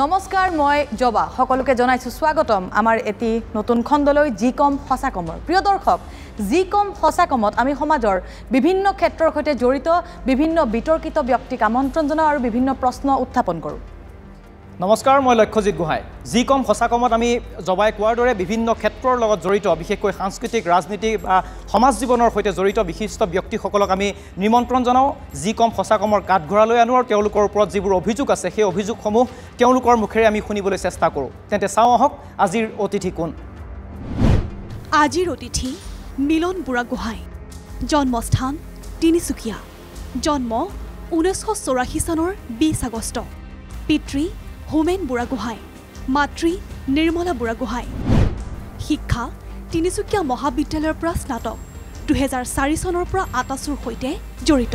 নমস্কাৰ মই জবা সকলোকে জনাইছো স্বাগতম আমাৰ এটি নতুন খণ্ডলৈ জি কম সঁচা কমৰ প্ৰিয় দৰ্শক জি কম সঁচা কমত আমি সমাজৰ বিভিন্ন ক্ষেত্ৰৰ সৈতে জড়িত বিভিন্ন বিতৰ্কিত ব্যক্তিক আমন্ত্ৰণ জনাও আৰু বিভিন্ন প্ৰশ্ন উত্থাপন কৰোঁ নমস্কাৰ মই লক্ষ্যজিৎ গোহাঁই জি কম সঁচা কমত আমি জবাই কোৱাৰ দৰে বিভিন্ন ক্ষেত্ৰৰ লগত জড়িত বিশেষকৈ সাংস্কৃতিক ৰাজনীতি বা সমাজ জীৱনৰ সৈতে জড়িত বিশিষ্ট ব্যক্তিসকলক আমি নিমন্ত্ৰণ জনাওঁ জি কম সঁচা কমৰ কাঠঘৰালৈ আনো আৰু তেওঁলোকৰ ওপৰত যিবোৰ অভিযোগ আছে সেই অভিযোগসমূহ তেওঁলোকৰ মুখেৰে আমি শুনিবলৈ চেষ্টা কৰোঁ তেন্তে চাওঁ আহক আজিৰ অতিথি কোন আজিৰ অতিথি মিলন বুঢ়াগোহাঁই জন্মস্থান তিনিচুকীয়া জন্ম 1984 চনৰ 20 আগষ্ট পিতৃ হোমেন বুঢ়াগোহাঁই মাতৃ নিৰ্মলা বুঢ়াগোহাঁই শিক্ষা তিনিচুকীয়া মহাবিদ্যালয়ৰ পৰা স্নাতক 2004 চনৰ পৰা আটাছুৰ সৈতে জড়িত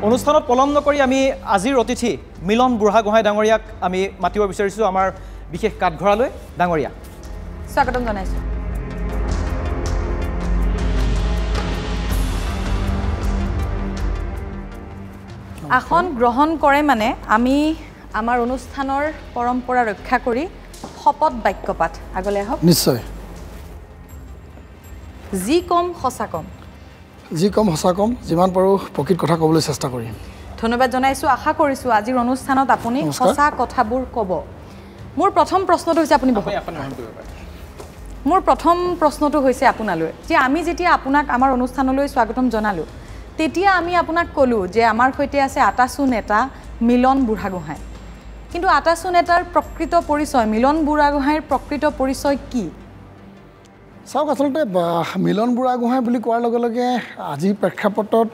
অনুষ্ঠানত পলম নকৰি আমি আজিৰ অতিথি মিলন বুঢ়াগোহাঁই ডাঙৰীয়াক আমি মাতিব বিচাৰিছোঁ আমাৰ বিশেষ কাঠঘৰালৈ ডাঙৰীয়া স্বাগতম জনাইছো আসন গ্ৰহণ কৰে মানে আমি আমাৰ অনুষ্ঠানৰ পৰম্পৰা ৰক্ষা কৰি শপত বাক্যপাঠ আগলৈ আহক নিশ্চয় জি কম সঁচা কম জি কম সঁচা কম যিমান পাৰোঁ প্ৰকৃত কথা ক'বলৈ চেষ্টা কৰিম ধন্যবাদ জনাইছো আশা কৰিছো আজিৰ অনুষ্ঠানত আপুনি সঁচা কথাবোৰ ক'ব মোৰ প্ৰথম প্ৰশ্নটো হৈছে আপুনি মোৰ প্ৰথম প্ৰশ্নটো হৈছে আপোনালৈ যে আমি যেতিয়া আপোনাক আমাৰ অনুষ্ঠানলৈ স্বাগতম জনালোঁ তেতিয়া আমি আপোনাক ক'লোঁ যে আমাৰ সৈতে আছে আটাছু নেতা মিলন বুঢ়াগোহাঁই কিন্তু আটাছু নেতাৰ প্ৰকৃত পৰিচয় মিলন বুঢ়াগোহাঁইৰ প্ৰকৃত পৰিচয় কি চাওক আচলতে মিলন বুঢ়াগোহাঁই বুলি কোৱাৰ লগে লগে আজি প্ৰেক্ষাপটত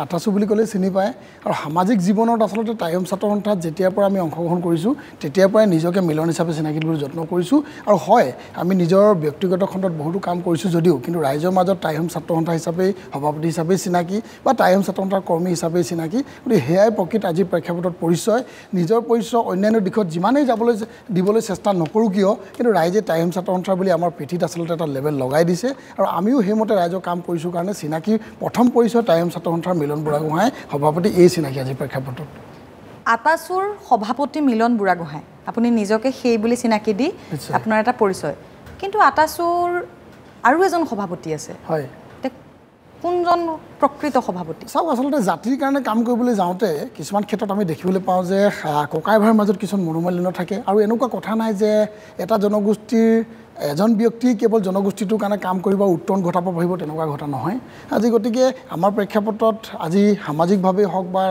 আটাছু বুলি ক'লে চিনি পায় আৰু সামাজিক জীৱনত আচলতে টাইম ছাত্ৰ সন্থাত যেতিয়াৰ পৰা আমি অংশগ্ৰহণ কৰিছোঁ তেতিয়াৰ পৰাই নিজকে মিলন হিচাপে চিনাকি দিবলৈ যত্ন কৰিছোঁ আৰু হয় আমি নিজৰ ব্যক্তিগত খণ্ডত বহুতো কাম কৰিছোঁ যদিও কিন্তু ৰাইজৰ মাজত টাইম ছাত্ৰ সন্থা হিচাপে সভাপতি হিচাপে চিনাকি বা টাইম ছাত্ৰ সন্থাৰ কৰ্মী হিচাপে চিনাকি গতিকে সেয়াই প্ৰকৃত আজিৰ প্ৰেক্ষাপটত পৰিচয় নিজৰ পৰিচয় অন্যান্য দিশত যিমানেই দিবলৈ চেষ্টা নকৰোঁ কিয় কিন্তু ৰাইজে টাইম ছাত্ৰ সন্থা বুলি আমাৰ পিঠিত আচলতে এটা লেবেল লগাই দিছে আৰু আমিও সেইমতে ৰাইজৰ কাম কৰিছোঁ কাৰণে চিনাকি প্ৰথম পৰিচয় টাইম ছাত্ৰ সন্থাৰ মিলন বুঢ়াগোহাঁই সভাপতি এই চিনাকি আজি প্ৰেক্ষাপটত আটাছুৰ সভাপতি মিলন বুঢ়াগোহাঁই আপুনি নিজকে সেই বুলি চিনাকি দি আপোনাৰ এটা পৰিচয় কিন্তু আটাছুৰ আৰু এজন সভাপতি আছে হয় কোনজন প্ৰকৃত সভাপতি চাওক আচলতে জাতিৰ কাৰণে কাম কৰিবলৈ যাওঁতে কিছুমান ক্ষেত্ৰত আমি দেখিবলৈ পাওঁ যে ককাই ভাইৰ মাজত কিছুমান মনোমালিন্য থাকে আৰু এনেকুৱা কথা নাই যে এটা জনগোষ্ঠীৰ এজন ব্যক্তি কেৱল জনগোষ্ঠীটোৰ কাৰণে কাম কৰিব উত্তৰণ ঘটাব পাৰিব তেনেকুৱা ঘটা নহয় আজি গতিকে আমাৰ প্ৰেক্ষাপটত আজি সামাজিকভাৱে হওক বা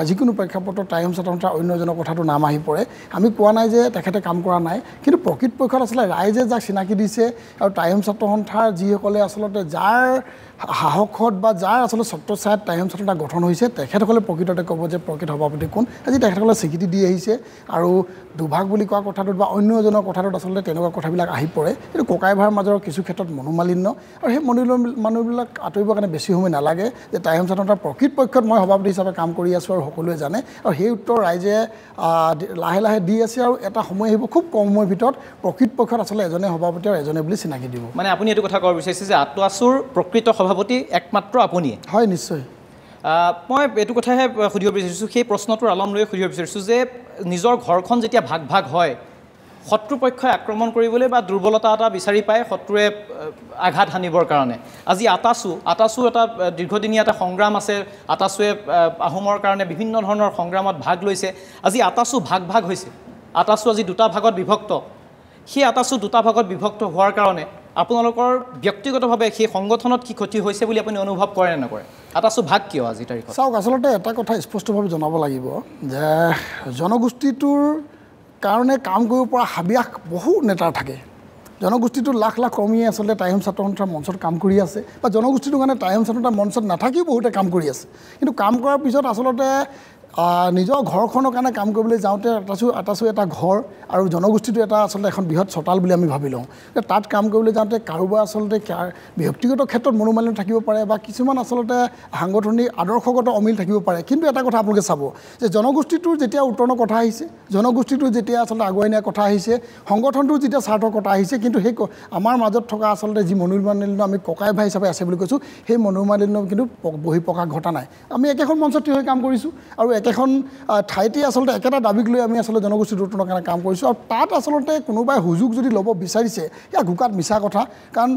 যিকোনো প্ৰেক্ষাপটত টাইম ছাত্ৰ সন্থাৰ অন্য এজনৰ কথাটো নাম আহি পৰে আমি কোৱা নাই যে তেখেতে কাম কৰা নাই কিন্তু প্ৰকৃত পক্ষত আচলতে ৰাইজে যাক চিনাকি দিছে আৰু টাইম ছাত্ৰ সন্থাৰ যিসকলে আচলতে যাৰ সাহসত বা যাৰ আচলতে ছত্ৰছায়াত টাইম ছাত্ৰ সন্থা গঠন হৈছে তেখেতসকলে প্ৰকৃততে ক'ব যে প্ৰকৃত সভাপতি কোন আজি তেখেতসকলে স্বীকৃতি দি আহিছে আৰু দুভাগ বুলি কোৱা কথাটোত বা অন্য এজনৰ কথাটোত আচলতে তেনেকুৱা কথাবিলাক আহি পৰে কিন্তু ককাই ভাইৰ মাজৰ কিছু ক্ষেত্ৰত মনোমালিন্য আৰু সেই মানুহবিলাক আঁতৰিবৰ কাৰণে বেছি সময় নালাগে যে টাইম ছাত্ৰ সন্থাৰ প্ৰকৃত পক্ষত মই সভাপতি হিচাপে কাম কৰি আছোঁ আৰু সকলোৱে জানে আৰু সেই উত্তৰ ৰাইজে লাহে লাহে দি আছে আৰু এটা সময় আহিব খুব কম সময়ৰ ভিতৰত প্ৰকৃত পক্ষত আচলতে এজনে সভাপতি আৰু এজনে বুলি চিনাকি দিব মানে আপুনি এইটো কথা ক'ব বিচাৰিছে যে আটাছুৰ প্ৰকৃত সভাপতি একমাত্ৰ আপুনিয়ে হয় নিশ্চয় মই এইটো কথাহে সুধিব বিচাৰিছোঁ সেই প্ৰশ্নটোৰ আলম লৈ সুধিব বিচাৰিছোঁ যে নিজৰ ঘৰখন যেতিয়া ভাগ ভাগ হয় শত্ৰুপক্ষই আক্ৰমণ কৰিবলৈ বা দুৰ্বলতা এটা বিচাৰি পায় শত্ৰুৱে আঘাত হানিবৰ কাৰণে আজি আটাছু এটা দীৰ্ঘদিনীয়া এটা সংগ্ৰাম আছে আটাছুৱে আহোমৰ কাৰণে বিভিন্ন ধৰণৰ সংগ্ৰামত ভাগ লৈছে আজি আটাছু ভাগ ভাগ হৈছে আটাছু আজি দুটা ভাগত বিভক্ত সেই আটাছু দুটা ভাগত বিভক্ত হোৱাৰ কাৰণে আপোনালোকৰ ব্যক্তিগতভাৱে সেই সংগঠনত কি ক্ষতি হৈছে বুলি আপুনি অনুভৱ কৰে নে নকৰে আটাছু ভাগ কিয় আজি তাৰিখত চাওক আচলতে এটা কথা স্পষ্টভাৱে জনাব লাগিব যে জনগোষ্ঠীটোৰ কাৰণে কাম কৰিব পৰা হাবিয়াস বহু নেতাৰ থাকে জনগোষ্ঠীটোৰ লাখ লাখ কৰ্মীয়ে আচলতে টাইম ছাত্ৰ সন্থাৰ মঞ্চত কাম কৰি আছে বা জনগোষ্ঠীটোৰ কাৰণে টাইম ছাত্ৰ সন্থাৰ মঞ্চত নাথাকিও বহুতে কাম কৰি আছে কিন্তু কাম কৰাৰ পিছত আচলতে নিজৰ ঘৰখনৰ কাৰণে কাম কৰিবলৈ যাওঁতে আটাচু এটা ঘৰ আৰু জনগোষ্ঠীটো এটা আচলতে এখন বৃহৎ চোতাল বুলি আমি ভাবি লওঁ তাত কাম কৰিবলৈ যাওঁতে কাৰোবাৰ আচলতে ব্যক্তিগত ক্ষেত্ৰত মনোমালিন্য থাকিব পাৰে বা কিছুমান আচলতে সাংগঠনিক আদৰ্শগত অমিল থাকিব পাৰে কিন্তু এটা কথা আপোনালোকে চাব যে জনগোষ্ঠীটোৰ যেতিয়া উত্তৰণৰ কথা আহিছে জনগোষ্ঠীটো যেতিয়া আচলতে আগুৱাই নিয়াৰ কথা আহিছে সংগঠনটোৰ যেতিয়া স্বাৰ্থৰ কথা আহিছে কিন্তু সেই আমাৰ মাজত থকা আচলতে যি মনোমালিন্য আমি ককাই ভাই হিচাপে আছে বুলি কৈছোঁ সেই মনোমালিন্য কিন্তু বহিঃপ্ৰকাশ ঘটা নাই আমি একেখন মঞ্চত থিয় হৈ কাম কৰিছোঁ আৰু একেখন ঠাইতে আচলতে একেটা দাবীক লৈ আমি আচলতে জনগোষ্ঠীটোৰ উত্তৰণৰ কাৰণে কাম কৰিছোঁ আৰু তাত আচলতে কোনোবাই সুযোগ যদি ল'ব বিচাৰিছে ইয়াক ঘোকাত মিছা কথা কাৰণ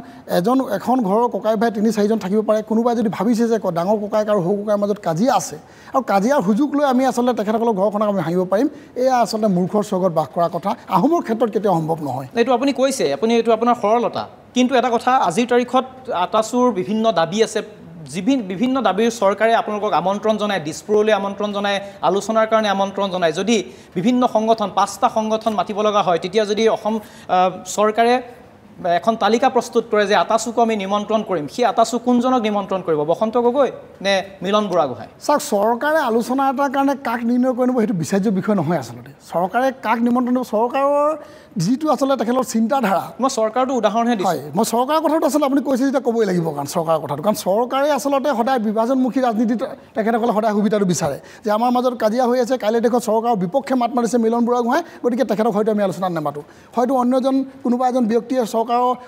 এখন ঘৰৰ ককাই ভাই ৩-৪জন থাকিব পাৰে কোনোবাই যদি ভাবিছে যে ডাঙৰ ককাইক আৰু সৰু ককাইৰ মাজত কাজিয়া আছে আৰু কাজিয়াৰ সুযোগ লৈ আমি আচলতে তেখেতসকলৰ ঘৰখনক আমি হাঁহিব পাৰিম এয়া আচলতে মূৰ্খৰ স্বৰ্গত বাস কৰা কথা আহোমৰ ক্ষেত্ৰত কেতিয়াও সম্ভৱ নহয় এইটো আপুনি কৈছে আপুনি এইটো আপোনাৰ সৰলতা কিন্তু এটা কথা আজিৰ তাৰিখত আটাচুৰ বিভিন্ন দাবী আছে বিভিন্ন দাবীৰ চৰকাৰে আপোনালোকক আমন্ত্ৰণ জনায় দিছপুৰলৈ আমন্ত্ৰণ জনায় আলোচনাৰ কাৰণে আমন্ত্ৰণ জনায় যদি বিভিন্ন সংগঠন 5টা সংগঠন মাতিব লগা হয় তেতিয়া যদি অসম চৰকাৰে এখন তালিকা প্ৰস্তুত কৰে যে আটাচুক আমি নিমন্ত্ৰণ কৰিম সেই আটাচু কোনজনক নিমন্ত্ৰণ কৰিব বসন্ত গগৈ নে মিলন বুঢ়াগোহাঁই চাওক চৰকাৰে আলোচনা এটাৰ কাৰণে কাক নিৰ্ণয় কৰিব সেইটো বিচাৰ্য বিষয় নহয় আচলতে চৰকাৰে কাক নিমন্ত্ৰণ কৰিব চৰকাৰৰ যিটো আচলতে তেখেতৰ চিন্তাধাৰা মই চৰকাৰটো উদাহৰণহে দিছোঁ হয় মই চৰকাৰৰ কথাটো আচলতে আপুনি কৈছে যেতিয়া ক'বই লাগিব কাৰণ চৰকাৰৰ কথাটো কাৰণ চৰকাৰে আচলতে সদায় বিভাজনমুখী ৰাজনীতিত তেখেতসকলে সদায় সুবিধাটো বিচাৰে যে আমাৰ মাজত কাজিয়া হৈ আছে কাইলৈ দেশত চৰকাৰৰ বিপক্ষে মাত মাৰিছে মিলন বুঢ়াগোহাঁই গতিকে তেখেতক হয়তো আমি আলোচনাত নামাতোঁ হয়তো অন্যজন কোনোবা এজন ব্যক্তিয়ে চৰকাৰৰ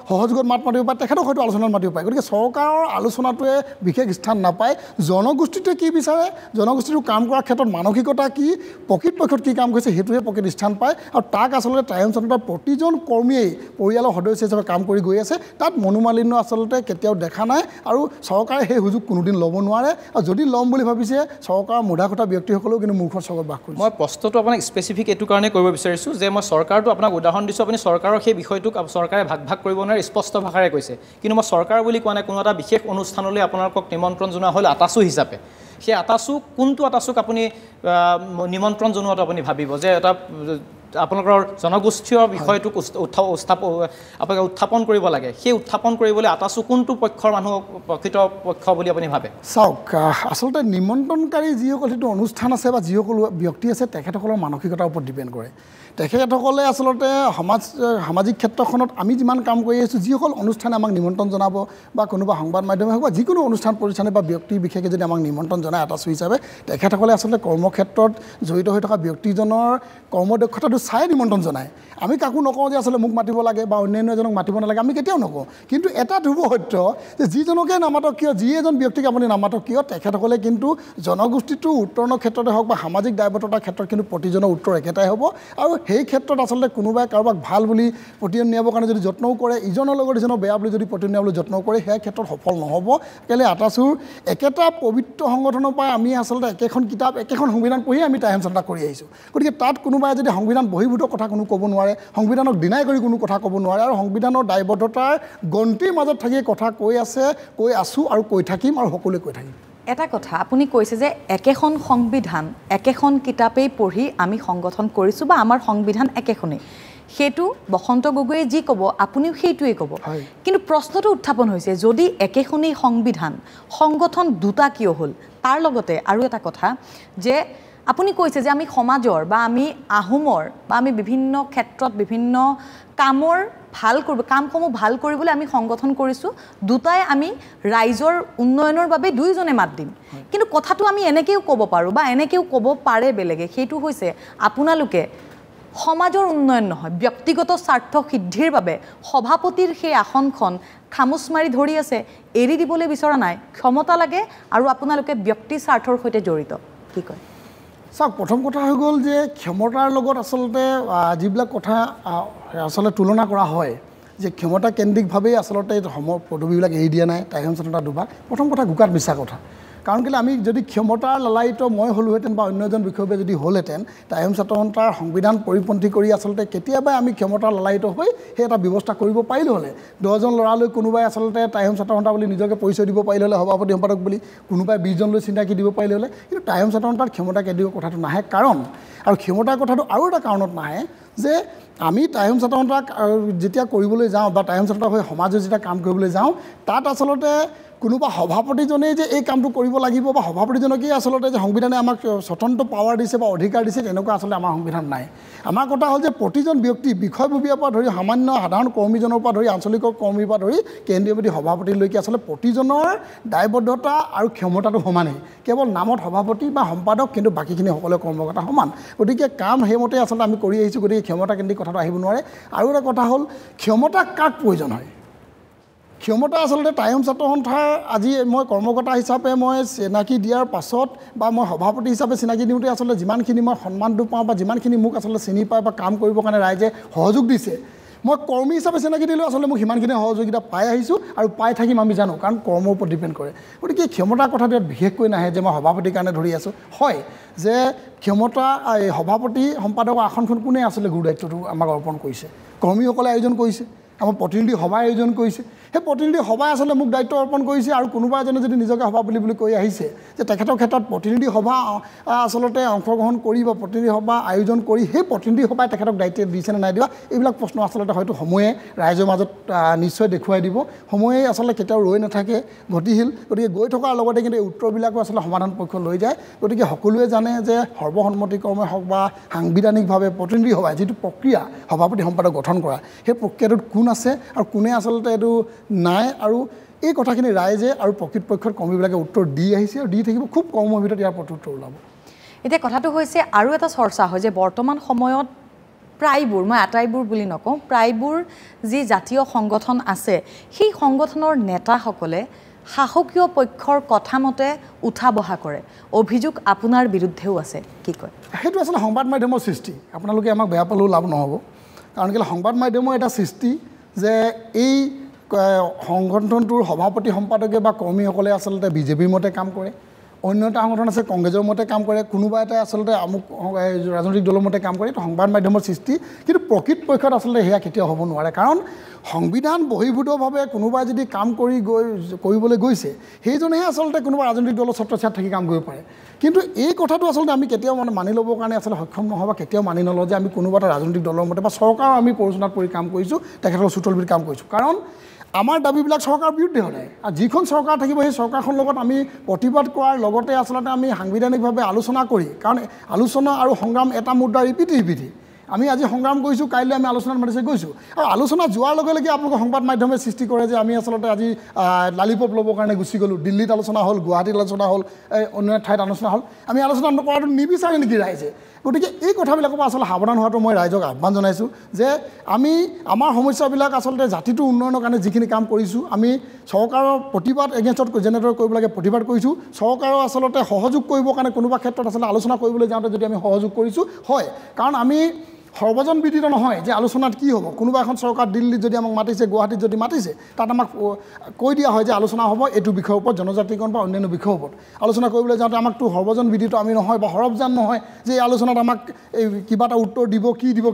সহযোগত মাত মাতিব পাৰে তেখেতক হয়তো আলোচনাত মাতিব পাৰে গতিকে চৰকাৰৰ আলোচনাটোৱে বিশেষ স্থান নাপায় জনগোষ্ঠীটোৱে কি বিচাৰে জনগোষ্ঠীটো কাম কৰাৰ ক্ষেত্ৰত মানসিকতা কি প্ৰকৃতপক্ষত কি কাম কৰিছে সেইটোহে প্ৰকৃত স্থান পায় আৰু তাক আচলতে টাইম চেণ্টাৰৰ প্ৰতিজন কৰ্মীয়েই পৰিয়ালৰ সদস্য হিচাপে কাম কৰি গৈ আছে তাত মনোমালিন্য আচলতে কেতিয়াও দেখা নাই আৰু চৰকাৰে সেই সুযোগ কোনোদিন ল'ব নোৱাৰে আৰু যদি ল'ম বুলি ভাবিছে চৰকাৰৰ মুধাকটা ব্যক্তিসকলেও কিন্তু মূৰ্খৰ স্বৰ্গত বাস কৰিছে মই প্ৰশ্নটো আপোনাক স্পেচিফিক এইটো কাৰণে কৰিব বিচাৰিছোঁ যে মই চৰকাৰটো আপোনাক উদাহৰণ দিছোঁ আপুনি চৰকাৰৰ সেই বিষয়টোক চৰকাৰে ভাগ কৰিব নোৱাৰে স্পষ্ট ভাষাৰে কৈছে কিন্তু মই চৰকাৰ বুলি কোৱা নাই কোনো এটা বিশেষ অনুষ্ঠানলৈ আপোনালোকক নিমন্ত্ৰণ জনোৱা হ'ল আটাচু হিচাপে সেই আটাচু কোনটো আটাচুক আপুনি নিমন্ত্ৰণ জনোৱাটো আপুনি ভাবিব যে এটা আপোনালোকৰ জনগোষ্ঠীয় বিষয়টোক আপোনালোকে উত্থাপন কৰিব লাগে সেই উত্থাপন কৰিবলৈ আটাচু কোনটো পক্ষৰ মানুহ প্ৰকৃত পক্ষ বুলি আপুনি ভাবে চাওক আচলতে নিমন্ত্ৰণকাৰী যিসকল সেইটো অনুষ্ঠান আছে বা যিসকল ব্যক্তি আছে তেখেতসকলৰ মানসিকতাৰ ওপৰত ডিপেণ্ড কৰে তেখেতসকলে আচলতে সামাজিক ক্ষেত্ৰখনত আমি যিমান কাম কৰি আছোঁ যিসকল অনুষ্ঠানে আমাক নিমন্ত্ৰণ জনাব বা কোনোবা সংবাদ মাধ্যমে হওক বা যিকোনো অনুষ্ঠান প্ৰতিষ্ঠানে বা ব্যক্তি বিশেষে যদি আমাক নিমন্ত্ৰণ জনায় আটাচু হিচাপে তেখেতসকলে আচলতে কৰ্মক্ষেত্ৰত জড়িত হৈ থকা ব্যক্তিজনৰ কৰ্মদক্ষতাটো চাই নিমন্ত্ৰণ জনায় আমি কাকো নকওঁ যে আচলতে মোক মাতিব লাগে বা অন্যান্য এজনক মাতিব নালাগে আমি কেতিয়াও নকওঁ কিন্তু এটা ধ্ৰুৱ সত্য যে যিজনকে নামাতক কিয় যি এজন ব্যক্তিক আপুনি নামাতক কিয় তেখেতসকলে কিন্তু জনগোষ্ঠীটোৰ উত্তৰণৰ ক্ষেত্ৰতে হওক বা সামাজিক দায়বদ্ধতাৰ ক্ষেত্ৰত কিন্তু প্ৰতিজনৰ উত্তৰ একেটাই হ'ব আৰু সেই ক্ষেত্ৰত আচলতে কোনোবাই কাৰোবাক ভাল বুলি প্ৰতিজন নিয়াবৰ কাৰণে যদি যত্নও কৰে ইজনৰ লগত ইজনৰ বেয়া বুলি যদি প্ৰতিজন নিয়াবলৈ যত্ন কৰে সেই ক্ষেত্ৰত সফল নহ'ব কেলৈ আটাচুৰ একেটা পবিত্ৰ সংগঠনৰ পৰা আমি আচলতে একেখন কিতাপ একেখন সংবিধান পঢ়ি আমি টাইম চেণ্টাৰ কৰি আহিছোঁ গতিকে তাত কোনোবাই যদি সংবিধান বহিৰ্ভূত কথা কোনো ক'ব নোৱাৰে সংবিধানক ডিনাই কৰি কোনো কথা ক'ব নোৱাৰে আৰু সংবিধানৰ দায়বদ্ধতাৰ গন্তিৰ মাজত থাকি কথা কৈ আছোঁ আৰু কৈ থাকিম আৰু সকলোৱে কৈ থাকিম এটা কথা আপুনি কৈছে যে একেখন সংবিধান একেখন কিতাপেই পঢ়ি আমি সংগঠন কৰিছোঁ বা আমাৰ সংবিধান একেখনেই সেইটো বসন্ত গগৈয়ে যি ক'ব আপুনিও সেইটোৱেই ক'ব কিন্তু প্ৰশ্নটো উত্থাপন হৈছে যদি একেখনেই সংগঠন দুটা কিয় হ'ল তাৰ লগতে আৰু এটা কথা যে আপুনি কৈছে যে আমি সমাজৰ বা আমি আহোমৰ বা আমি বিভিন্ন ক্ষেত্ৰত বিভিন্ন কামসমূহ ভাল কৰিবলৈ আমি সংগঠন কৰিছোঁ দুটাই আমি ৰাইজৰ উন্নয়নৰ বাবে দুইজনে মাত দিম কিন্তু কথাটো আমি এনেকৈও ক'ব পাৰোঁ বা এনেকৈও ক'ব পাৰে বেলেগে সেইটো হৈছে আপোনালোকে সমাজৰ উন্নয়ন নহয় ব্যক্তিগত স্বাৰ্থ সিদ্ধিৰ বাবে সভাপতিৰ সেই আসনখন খামুচ মাৰি ধৰি আছে এৰি দিবলৈ বিচৰা নাই ক্ষমতা লাগে আৰু আপোনালোকে ব্যক্তি স্বাৰ্থৰ সৈতে জড়িত কি কয় চাওক প্ৰথম কথা হৈ গ'ল যে ক্ষমতাৰ লগত আচলতে যিবিলাক কথা আচলতে তুলনা কৰা হয় যে ক্ষমতা কেন্দ্ৰিকভাৱেই আচলতে পদবীবিলাক এৰি দিয়া নাই টাইম চেণ্টাৰ দুভাগ প্ৰথম কথা ঘোকাত মিছা কথা কাৰণ কেলৈ আমি যদি ক্ষমতাৰ লালায়িত মই হ'লোহেঁতেন বা অন্য এজন বিষয়ে যদি হ'লহেঁতেন টাইম চেণ্টাৰ সংবিধান পৰিপন্থী কৰি আচলতে কেতিয়াবাই আমি ক্ষমতাৰ লালায়িত হৈ সেই এটা ব্যৱস্থা কৰিব পাৰিলোঁ হ'লে 10জন ল'ৰালৈ কোনোবাই আচলতে টাইম চেণ্টাৰ বুলি নিজকে পৰিচয় দিব পাৰিলে হ'লে সভাপতি সম্পাদক বুলি কোনোবাই 20জনলৈ চিনাকি দিব পাৰিলে হ'লে কিন্তু টাইম চেণ্টাৰ ক্ষমতা কেন্দ্ৰিক কথাটো নাহে কাৰণ আৰু ক্ষমতাৰ কথাটো আৰু এটা কাৰণত নাহে যে আমি টাইম চেণ্টাৰক যেতিয়া কৰিবলৈ যাওঁ বা টাইম চেণ্টাৰ হৈ সমাজত যেতিয়া কাম কৰিবলৈ যাওঁ তাত আচলতে কোনোবা সভাপতিজনেই যে এই কামটো কৰিব লাগিব বা সভাপতিজনকেই আচলতে যে সংবিধানে আমাক স্বতন্ত্ৰ পাৱাৰ দিছে বা অধিকাৰ দিছে তেনেকুৱা আচলতে আমাৰ সংবিধান নাই আমাৰ কথা হ'ল যে প্ৰতিজন ব্যক্তি বিষয়ববীয়াৰ পৰা ধৰি সামান্য সাধাৰণ কৰ্মীজনৰ পৰা ধৰি আঞ্চলিক কৰ্মীৰ পৰা ধৰি কেন্দ্ৰীয় বিধি সভাপতিলৈকে আচলতে প্ৰতিজনৰ দায়বদ্ধতা আৰু ক্ষমতাটো সমানেই কেৱল নামত সভাপতি বা সম্পাদক কিন্তু বাকীখিনি সকলো কৰ্মকৰ্তা সমান গতিকে কাম সেইমতে আচলতে আমি কৰি আহিছোঁ গতিকে ক্ষমতা কেন্দ্ৰিক কথাটো আহিব নোৱাৰে আৰু এটা কথা হ'ল ক্ষমতা কাক প্ৰয়োজন হয় ক্ষমতা আচলতে টাইম ছাত্ৰ সন্থাৰ আজি মই কৰ্মকৰ্তা হিচাপে মই চিনাকি দিয়াৰ পাছত বা মই সভাপতি হিচাপে চিনাকি দিওঁতে আচলতে যিমানখিনি মই সন্মানটো পাওঁ বা যিমানখিনি মোক আচলতে চিনি পায় বা কাম কৰিবৰ কাৰণে ৰাইজে সহযোগ দিছে মই কৰ্মী হিচাপে চিনাকি দিলেও আচলতে মোক সিমানখিনি সহযোগিতা পাই আহিছোঁ আৰু পাই থাকিম আমি জানো কাৰণ কৰ্মৰ ওপৰত ডিপেণ্ড কৰে গতিকে ক্ষমতাৰ কথাটো ইয়াত বিশেষকৈ নাহে যে মই সভাপতিৰ কাৰণে ধৰি আছোঁ হয় যে ক্ষমতা সভাপতি সম্পাদকৰ আসনখন কোনে আচলতে গুৰু দায়িত্বটো আমাক অৰ্পণ কৰিছে কৰ্মীসকলে আয়োজন কৰিছে আমাৰ প্ৰতিনিধি সভাই আয়োজন কৰিছে সেই প্ৰতিনিধি সভাই আচলতে মোক দায়িত্ব অৰ্পণ কৰিছে আৰু কোনোবা এজনে যদি নিজকে সভাপতি বুলি কৈ আহিছে যে তেখেতৰ ক্ষেত্ৰত প্ৰতিনিধি সভা আচলতে অংশগ্ৰহণ কৰি বা প্ৰতিনিধি সভা আয়োজন কৰি সেই প্ৰতিনিধি সভাই তেখেতক দায়িত্ব দিছে নে নাই দিয়া এইবিলাক প্ৰশ্ন আচলতে হয়তো সময়ে ৰাইজৰ মাজত নিশ্চয় দেখুৱাই দিব সময়ে আচলতে কেতিয়াও ৰৈ নাথাকে গতিশীল গতিকে গৈ থকাৰ লগতে কিন্তু এই উত্তৰবিলাকো আচলতে সমাধান পক্ষ লৈ যায় গতিকে সকলোৱে জানে যে সৰ্বসন্মতিক্ৰমে হওক বা সাংবিধানিকভাৱে প্ৰতিনিধি সভাই যিটো প্ৰক্ৰিয়া সভাপতি সম্পাদক গঠন কৰা সেই প্ৰক্ৰিয়াটোত কোন আছে আৰু কোনে আচলতে এইটো নাই আৰু এই কথাখিনি ৰাইজে আৰু প্ৰকৃতপক্ষত কৰ্মীবিলাকে উত্তৰ দি আহিছে আৰু দি থাকিব খুব কম সময়ৰ ভিতৰত ইয়াৰ প্ৰত্যুত্তৰ ওলাব এতিয়া কথাটো হৈছে আৰু এটা চৰ্চা হয় যে বৰ্তমান সময়ত প্ৰায়বোৰ মই আটাইবোৰ বুলি নকওঁ প্ৰায়বোৰ যি জাতীয় সংগঠন আছে সেই সংগঠনৰ নেতাসকলে শাসকীয় পক্ষৰ কথামতে উঠা বহা কৰে অভিযোগ আপোনাৰ বিৰুদ্ধেও আছে কি কয় সেইটো আচলতে সংবাদ মাধ্যমৰ সৃষ্টি আপোনালোকে আমাক বেয়া পালেও লাভ নহ'ব কাৰণ কেলৈ সংবাদ মাধ্যমৰ এটা সৃষ্টি যে এই সংগঠনটোৰ সভাপতি সম্পাদকে বা কৰ্মীসকলে আচলতে বিজেপিৰ মতে কাম কৰে অন্য এটা সংগঠন আছে কংগ্ৰেছৰ মতে কাম কৰে কোনোবা এটা আচলতে আমুক ৰাজনৈতিক দলৰ মতে কাম কৰে এইটো সংবাদ মাধ্যমৰ সৃষ্টি কিন্তু প্ৰকৃতপক্ষত আচলতে সেয়া কেতিয়াও হ'ব নোৱাৰে কাৰণ সংবিধান বহিৰ্ভূতভাৱে কোনোবাই যদি কাম কৰিবলৈ গৈছে সেইজনেহে আচলতে কোনোবা ৰাজনৈতিক দলৰ ছত্ৰছায়াত থাকি কাম কৰিব পাৰে কিন্তু এই কথাটো আচলতে আমি কেতিয়াও মানি ল'বৰ কাৰণে আচলতে সক্ষম নহয় বা কেতিয়াও মানি নলওঁ যে আমি কোনোবা এটা ৰাজনৈতিক দলৰ মতে বা চৰকাৰৰ আমি পৰিচালনাত পৰি কাম কৰিছোঁ তেখেতৰ চুতলবিত কাম কৰিছোঁ কাৰণ আমাৰ দাবীবিলাক চৰকাৰৰ বিৰুদ্ধে সদায় আৰু যিখন চৰকাৰ থাকিব সেই চৰকাৰখনৰ লগত আমি প্ৰতিবাদ কৰাৰ লগতে আচলতে আমি সাংবিধানিকভাৱে আলোচনা কৰি কাৰণ আলোচনা আৰু সংগ্ৰাম এটা মুদ্ৰাৰ ইপিঠি আমি আজি সংগ্ৰাম কৰিছোঁ কাইলৈ আমি আলোচনাত মাতিছে গৈছোঁ আৰু আলোচনা যোৱাৰ লগে লগে আপোনালোকৰ সংবাদ মাধ্যমে সৃষ্টি কৰে যে আমি আচলতে আজি লালিপপ ল'বৰ কাৰণে গুচি গ'লোঁ দিল্লীত আলোচনা হ'ল গুৱাহাটীত আলোচনা হ'ল অন্য ঠাইত আলোচনা হ'ল আমি আলোচনা নকৰাটো নিবিচাৰে নেকি ৰাইজে গতিকে এই কথাবিলাকৰ পৰা আচলতে সাৱধান হোৱাটো মই ৰাইজক আহ্বান জনাইছোঁ যে আমি আমাৰ সমস্যাবিলাক আচলতে জাতিটোৰ উন্নয়নৰ কাৰণে যিখিনি কাম কৰিছোঁ আমি চৰকাৰৰ প্ৰতিবাদ এগেইনষ্টত যেনেদৰে কৰিব লাগে প্ৰতিবাদ কৰিছোঁ চৰকাৰৰ আচলতে সহযোগ কৰিবৰ কাৰণে কোনোবা ক্ষেত্ৰত আচলতে আলোচনা কৰিবলৈ যাওঁতে যদি আমি সহযোগ কৰিছোঁ হয় কাৰণ আমি সৰ্বজন বিদিত নহয় যে আলোচনাত কি হ'ব কোনোবা এখন চৰকাৰ দিল্লীত যদি আমাক মাতিছে গুৱাহাটীত যদি মাতিছে তাত আমাক কৈ দিয়া হয় যে আলোচনা হ'ব এইটো বিষয়ৰ ওপৰত জনজাতিকৰণ বা অন্যান্য বিষয়ৰ ওপৰত আলোচনা কৰিবলৈ যাওঁতে আমাকতো সৰ্বজন বিদিত আমি নহয় বা সৰবজান নহয় যে এই আলোচনাত আমাক এই কিবা এটা উত্তৰ দিব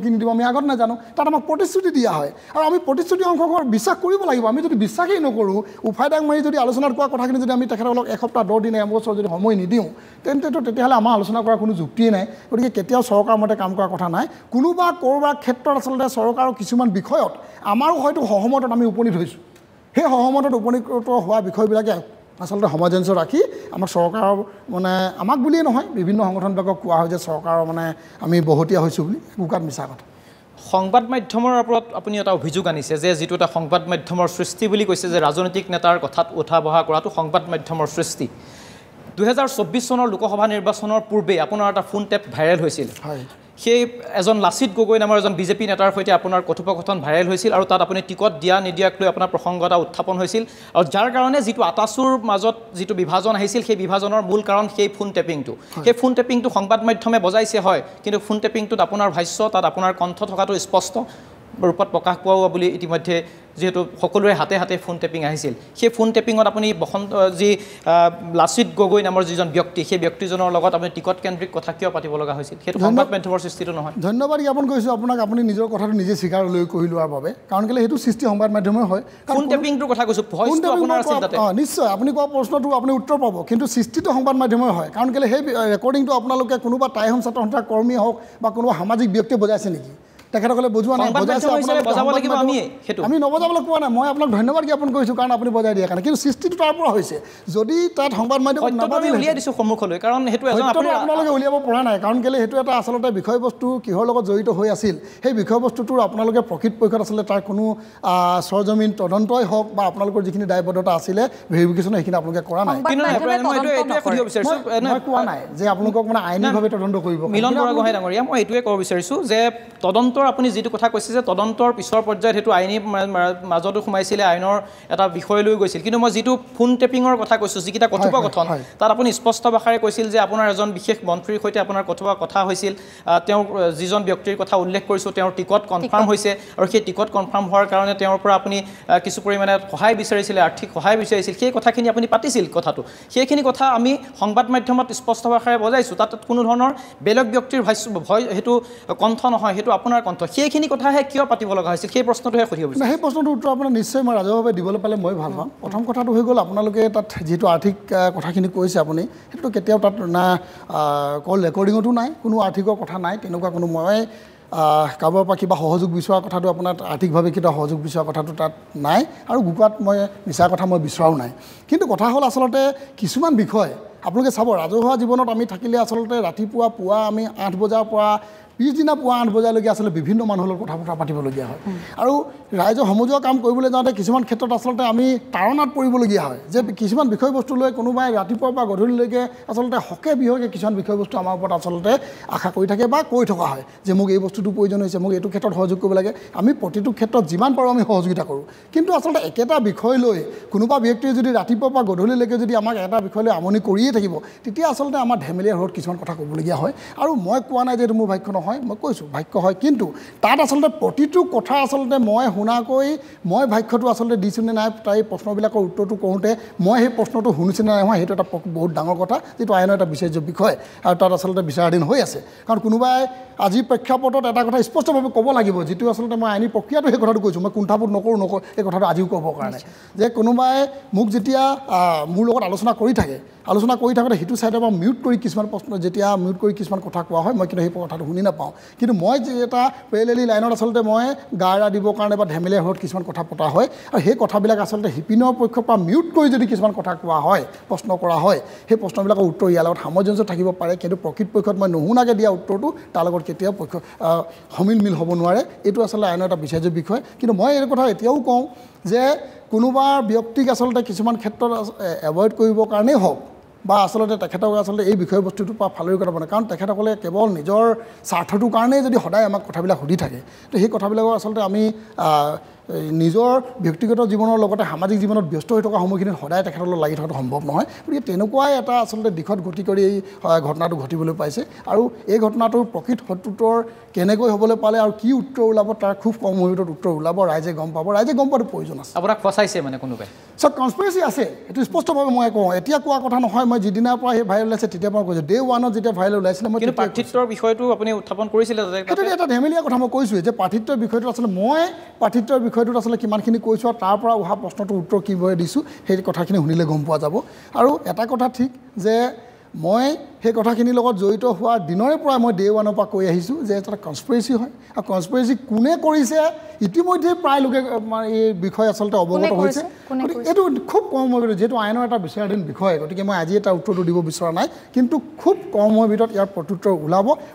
কি নিদিব আমি আগত নাজানো তাত আমাক প্ৰতিশ্ৰুতি দিয়া হয় আৰু আমি প্ৰতিশ্ৰুতি অংশগ্ৰহণ বিশ্বাস কৰিব লাগিব আমি যদি বিশ্বাসেই নকৰোঁ উফাইদাক মাৰি যদি আলোচনাত কোৱা কথাখিনি যদি আমি তেখেতসকলক এসপ্তাহ 10 দিন এবছৰ যদি সময় নিদিওঁ তেতিয়াহ'লে আমাৰ আলোচনা কৰাৰ কোনো যুক্তিয়ে নাই গতিকে কেতিয়াও চৰকাৰৰ মতে কাম কৰাৰ কথা নাই কোনোবা ক'ৰবাৰ ক্ষেত্ৰত আচলতে চৰকাৰৰ কিছুমান বিষয়ত আমাৰো হয়তো সহমতত আমি উপনীত হৈছোঁ সেই সহমতত উপনীত হোৱা বিষয়বিলাকে আচলতে সামঞ্জস্য ৰাখি আমাৰ চৰকাৰৰ আমাক বুলিয়ে নহয় বিভিন্ন সংগঠনবিলাকক কোৱা হয় যে চৰকাৰৰ আমি বহতীয়া হৈছোঁ বুলি গোকাত মিছা কথা সংবাদ মাধ্যমৰ ওপৰত আপুনি এটা অভিযোগ আনিছে যে যিটো এটা সংবাদ মাধ্যমৰ সৃষ্টি বুলি কৈছে যে ৰাজনৈতিক নেতাৰ কথাত উঠা বহা কৰাটো সংবাদ মাধ্যমৰ সৃষ্টি 2024 চনৰ লোকসভা নিৰ্বাচনৰ পূৰ্বে আপোনাৰ এটা ফোন টেপ ভাইৰেল হৈছিল সেই এজন লাচিত গগৈ নামৰ এজন বিজেপি নেতাৰ সৈতে আপোনাৰ কথোপকথন ভাইৰেল হৈছিল আৰু তাত আপুনি টিকট দিয়া নিদিয়াক লৈ আপোনাৰ প্ৰসংগ এটা উত্থাপন হৈছিল আৰু যাৰ কাৰণে যিটো আটাচুৰ মাজত যিটো বিভাজন আহিছিল সেই বিভাজনৰ মূল কাৰণ সেই ফোন টেপিংটো সেই ফোন টেপিংটো সংবাদ মাধ্যমে বজাইছে হয় কিন্তু ফোন টেপিংটোত আপোনাৰ ভাষ্য তাত আপোনাৰ কণ্ঠ থকাটো স্পষ্ট ৰূপত প্ৰকাশ পোৱা বুলি ইতিমধ্যে যেহেতু সকলোৰে হাতে হাতে ফোন টেপিং আহিছিল সেই ফোন টেপিঙত আপুনি যি লাচিত গগৈ নামৰ যিজন ব্যক্তি সেই ব্যক্তিজনৰ লগত আপুনি টিকট কেন্দ্ৰিক কথা কিয় পাতিব লগা হৈছিল সেইটো সংবাদ মাধ্যমৰ সৃষ্টিটো নহয় ধন্যবাদ জ্ঞাপন কৰিছোঁ আপোনাক আপুনি নিজৰ কথাটো নিজে স্বীকাৰ কৰি লোৱাৰ বাবে কাৰণ কেলৈ সেইটো সৃষ্টি সংবাদ মাধ্যমে হয় ফোন টেপিংটোৰ কথা কৈছোঁ ভইচটো আপোনাৰ আছিল তাতে নিশ্চয় আপুনি কোৱা প্ৰশ্নটো আপুনি উত্তৰ পাব কিন্তু সৃষ্টিটো সংবাদ মাধ্যমে হয় কাৰণ কেলৈ সেই ৰেকৰ্ডিংটো আপোনালোকে কোনোবা টাইহোম ছাত্ৰ সন্থাৰ কৰ্মী হওক বা কোনোবা সামাজিক ব্যক্তিয়ে বজাইছে নেকি তেখেতসকলে বজোৱা নাই আমি নবজাবলৈ কোৱা নাই মই আপোনাক ধন্যবাদ জ্ঞাপন কৰিছোঁ কাৰণ আপুনি বজাই দিয়াৰ কাৰণে কিন্তু সৃষ্টিটো তাৰ পৰা হৈছে যদি তাত সংবাদ মাধ্যমত নাবাজিলে উলিয়াই দিছোঁ সন্মুখলৈ কাৰণ সেইটো আপোনালোকে উলিয়াব পৰা নাই কাৰণ কেলৈ সেইটো এটা আচলতে বিষয়বস্তু কিহৰ লগত জড়িত হৈ আছিল সেই বিষয়বস্তুটোৰ আপোনালোকে প্ৰকৃতপক্ষত আচলতে তাৰ কোনো সৰজমিন তদন্তই হওক বা আপোনালোকৰ যিখিনি দায়বদ্ধতা আছিলে ভেৰিফিকেশ্যন সেইখিনি আপোনালোকে কৰা নাই মই কোৱা নাই যে আপোনালোকক মানে আইনীভাৱে তদন্ত কৰিব মিলন বুঢ়াগোহাঁই ডাঙৰীয়া মই এইটোৱে ক'ব বিচাৰিছোঁ যে তদন্তৰ আপুনি যিটো কথা কৈছে যে তদন্তৰ পিছৰ পৰ্যায়ত সেইটো আইনী মাজতো সোমাইছিলে আইনৰ এটা বিষয় লৈ গৈছিল কিন্তু মই যিটো ফোন টেপিঙৰ কথা কৈছোঁ যিকেইটা কথোপকথন তাত আপুনি স্পষ্ট ভাষাৰে কৈছিল যে আপোনাৰ এজন বিশেষ মন্ত্ৰীৰ সৈতে আপোনাৰ কথা হৈছিল তেওঁ যিজন ব্যক্তিৰ কথা উল্লেখ কৰিছোঁ তেওঁৰ টিকট কনফাৰ্ম হৈছে আৰু সেই টিকট কনফাৰ্ম হোৱাৰ কাৰণে তেওঁৰ পৰা আপুনি কিছু পৰিমাণে সহায় বিচাৰিছিলে আৰ্থিক সহায় বিচাৰিছিল সেই কথাখিনি আপুনি পাতিছিল কথাটো সেইখিনি কথা আমি সংবাদ মাধ্যমত স্পষ্ট ভাষাৰে বজাইছোঁ তাত কোনো ধৰণৰ বেলেগ ব্যক্তিৰ ভয় সেইটো কণ্ঠ নহয় সেইটো আপোনাৰ কণ্ঠ সেইখিনি কথাহে কিয় পাতিব লগা হৈছিল সেই প্ৰশ্নটোহে সুধিব বিচাৰিছোঁ সেই প্ৰশ্নটোৰ উত্তৰ আপোনাৰ নিশ্চয় মই ৰাজহুৱাভাৱে দিবলৈ পালে মই ভাল পাম প্ৰথম কথাটো হৈ গ'ল আপোনালোকে তাত যিটো আৰ্থিক কথাখিনি কৈছে আপুনি সেইটো কেতিয়াও তাত না কল ৰেকৰ্ডিঙতো নাই কোনো আৰ্থিকৰ কথা নাই তেনেকুৱা কোনো মই কাৰোবাৰ পৰা কিবা সহযোগ বিচৰা কথাটো আপোনাৰ আৰ্থিকভাৱে কিবা সহযোগ বিচৰা কথাটো তাত নাই আৰু গোকাত মই মিছা কথা মই বিচৰাও নাই কিন্তু কথা হ'ল আচলতে কিছুমান বিষয় আপোনালোকে চাব ৰাজহুৱা জীৱনত আমি থাকিলে আচলতে ৰাতিপুৱা পুৱা আমি 8 বজাৰ পৰা পিছদিনা পুৱা 8 বজালৈকে আচলতে বিভিন্ন মানুহৰ লগত কথা বতৰা পাতিবলগীয়া হয় আৰু ৰাইজৰ সমজুৱা কাম কৰিবলৈ যাওঁতে কিছুমান ক্ষেত্ৰত আচলতে আমি তাৰণাত পৰিবলগীয়া হয় যে কিছুমান বিষয়বস্তু লৈ কোনোবাই ৰাতিপুৱাৰ পৰা গধূলিলৈকে আচলতে হকে বিহকে কিছুমান বিষয়বস্তু আমাৰ ওপৰত আচলতে আশা কৰি থাকে বা কৈ থকা হয় যে মোক এই বস্তুটো প্ৰয়োজন হৈছে মোক এইটো ক্ষেত্ৰত সহযোগ কৰিব লাগে আমি প্ৰতিটো ক্ষেত্ৰত যিমান পাৰোঁ আমি সহযোগিতা কৰোঁ কিন্তু আচলতে একেটা বিষয় লৈ কোনোবা ব্যক্তিয়ে যদি ৰাতিপুৱাৰ পৰা গধূলিলৈকে যদি আমাক এটা বিষয় লৈ আমনি কৰিয়ে থাকিব তেতিয়া আচলতে আমাৰ ধেমেলীয়া ঘৰত কিছুমান কথা ক'বলগীয়া হয় আৰু মই কোৱা নাই যে এইটো মোৰ ভাগ্য নহয় মই কৈছোঁ ভাগ্য হয় কিন্তু তাত আচলতে প্ৰতিটো কথা আচলতে মই শুনাকৈ মই ভাগ্যটো আচলতে দিছোঁ নে নাই তাই প্ৰশ্নবিলাকৰ উত্তৰটো কৰোঁতে মই সেই প্ৰশ্নটো শুনিছোঁ নে নাই হোৱা সেইটো এটা বহুত ডাঙৰ কথা যিটো আইনৰ এটা বিচাৰ্য বিষয় আৰু তাত আচলতে বিচাৰাধীন হৈ আছে কাৰণ কোনোবাই আজি প্ৰেক্ষাপটত এটা কথা স্পষ্টভাৱে ক'ব লাগিব যিটো আচলতে মই আইনী প্ৰক্ৰিয়াটো সেই কথাটো কৈছোঁ মই কুণ্ঠাবোধ নকৰোঁ এই কথাটো আজিও ক'বৰ কাৰণে যে কোনোবাই মোক যেতিয়া মোৰ লগত আলোচনা কৰি থাকোঁতে সেইটো ছাইডৰ পৰা মিউট কৰি কিছুমান প্ৰশ্ন যেতিয়া মিউট কৰি কিছুমান কথা কোৱা হয় মই কিন্তু সেই কথাটো শুনি নাপাওঁ কিন্তু মই যে এটা পেৰেলেলি লাইনত আচলতে মই গা এৰা দিবৰ কাৰণে বা ধেমেলীয়া ঘৰত কিছুমান কথা পতা হয় আৰু সেই কথাবিলাক আচলতে শিপিনৰ পক্ষৰ পৰা মিউট কৰি যদি কিছুমান কথা কোৱা হয় প্ৰশ্ন কৰা হয় সেই প্ৰশ্নবিলাকৰ উত্তৰ ইয়াৰ লগত সামঞ্জস্য থাকিব পাৰে কিন্তু প্ৰকৃতপক্ষত মই নুশুনাকৈ দিয়া উত্তৰটো তাৰ লগত কেতিয়াও সমিল মিল হ'ব নোৱাৰে এইটো আচলতে আইনৰ এটা বিচাৰ্য বিষয় কিন্তু মই এই কথা এতিয়াও কওঁ যে কোনোবা ব্যক্তিক আচলতে কিছুমান ক্ষেত্ৰত এভইড কৰিবৰ কাৰণেই হওক বা আচলতে তেখেতক আচলতে এই বিষয়বস্তুটোৰ পৰা ফালৰি কৰিব নাই কাৰণ তেখেতসকলে কেৱল নিজৰ স্বাৰ্থটোৰ কাৰণেই যদি সদায় আমাক কথাবিলাক সুধি থাকে তো সেই কথাবিলাকৰ আচলতে আমি নিজৰ ব্যক্তিগত জীৱনৰ লগতে সামাজিক জীৱনত ব্যস্ত হৈ থকা সময়খিনিত সদায় তেখেতলৈ লাগি থকাটো সম্ভৱ নহয় গতিকে তেনেকুৱাই এটা আচলতে দিশত গতি কৰি এই ঘটনাটো ঘটিবলৈ পাইছে আৰু এই ঘটনাটোৰ প্ৰকৃত সত্যুত্তৰ কেনেকৈ হ'বলৈ পালে আৰু কি উত্তৰ ওলাব তাৰ খুব কম মুহূৰ্তত উত্তৰ ওলাব ৰাইজে গম পাব ৰাইজে গম পোৱাটো প্ৰয়োজন আছে আপোনাক ফচাইছে মানে কোনোবাই চব কনস্পিৰেচি আছে এইটো স্পষ্টভাৱে মই কওঁ এতিয়া কোৱা কথা নহয় মই যিদিনাৰ পৰা সেই ভাইৰেল ওলাইছে তেতিয়াৰ পৰা কৈছোঁ ডে 1ত যেতিয়া ভাইৰেল ওলাইছিলে মই কিন্তু প্ৰাৰ্থিত্বৰ বিষয়টো আপুনি উত্থাপন কৰিছিলে সেইটো এটা ধেমেলীয়া কথা মই কৈছোঁ যে প্ৰাৰ্থিত্বৰ বিষয়টো আচলতে মই প্ৰাৰ্থিত্বৰ বিষয়টোত আচলতে কিমানখিনি কৈছোঁ আৰু তাৰ পৰা অহা প্ৰশ্নটোৰ উত্তৰ কিভাৱে দিছোঁ সেই কথাখিনি শুনিলে গম পোৱা যাব আৰু এটা কথা ঠিক যে মই সেই কথাখিনিৰ লগত জড়িত হোৱাৰ দিনৰে পৰা মই ডে 1ৰ পৰা কৈ আহিছোঁ যে এটা কনস্পিৰেচি হয় আৰু কনস্পিৰেচি কোনে কৰিছে ইতিমধ্যে প্ৰায় লোকে এই বিষয়ে আচলতে অৱগত হৈছে এইটো খুব কম সময়ৰ ভিতৰত যিহেতু আইনৰ এটা বিচাৰাধীন বিষয় গতিকে মই আজি এটা উত্তৰটো দিব বিচৰা নাই কিন্তু খুব কম সময়ৰ ভিতৰত ইয়াৰ প্ৰত্যুত্তৰ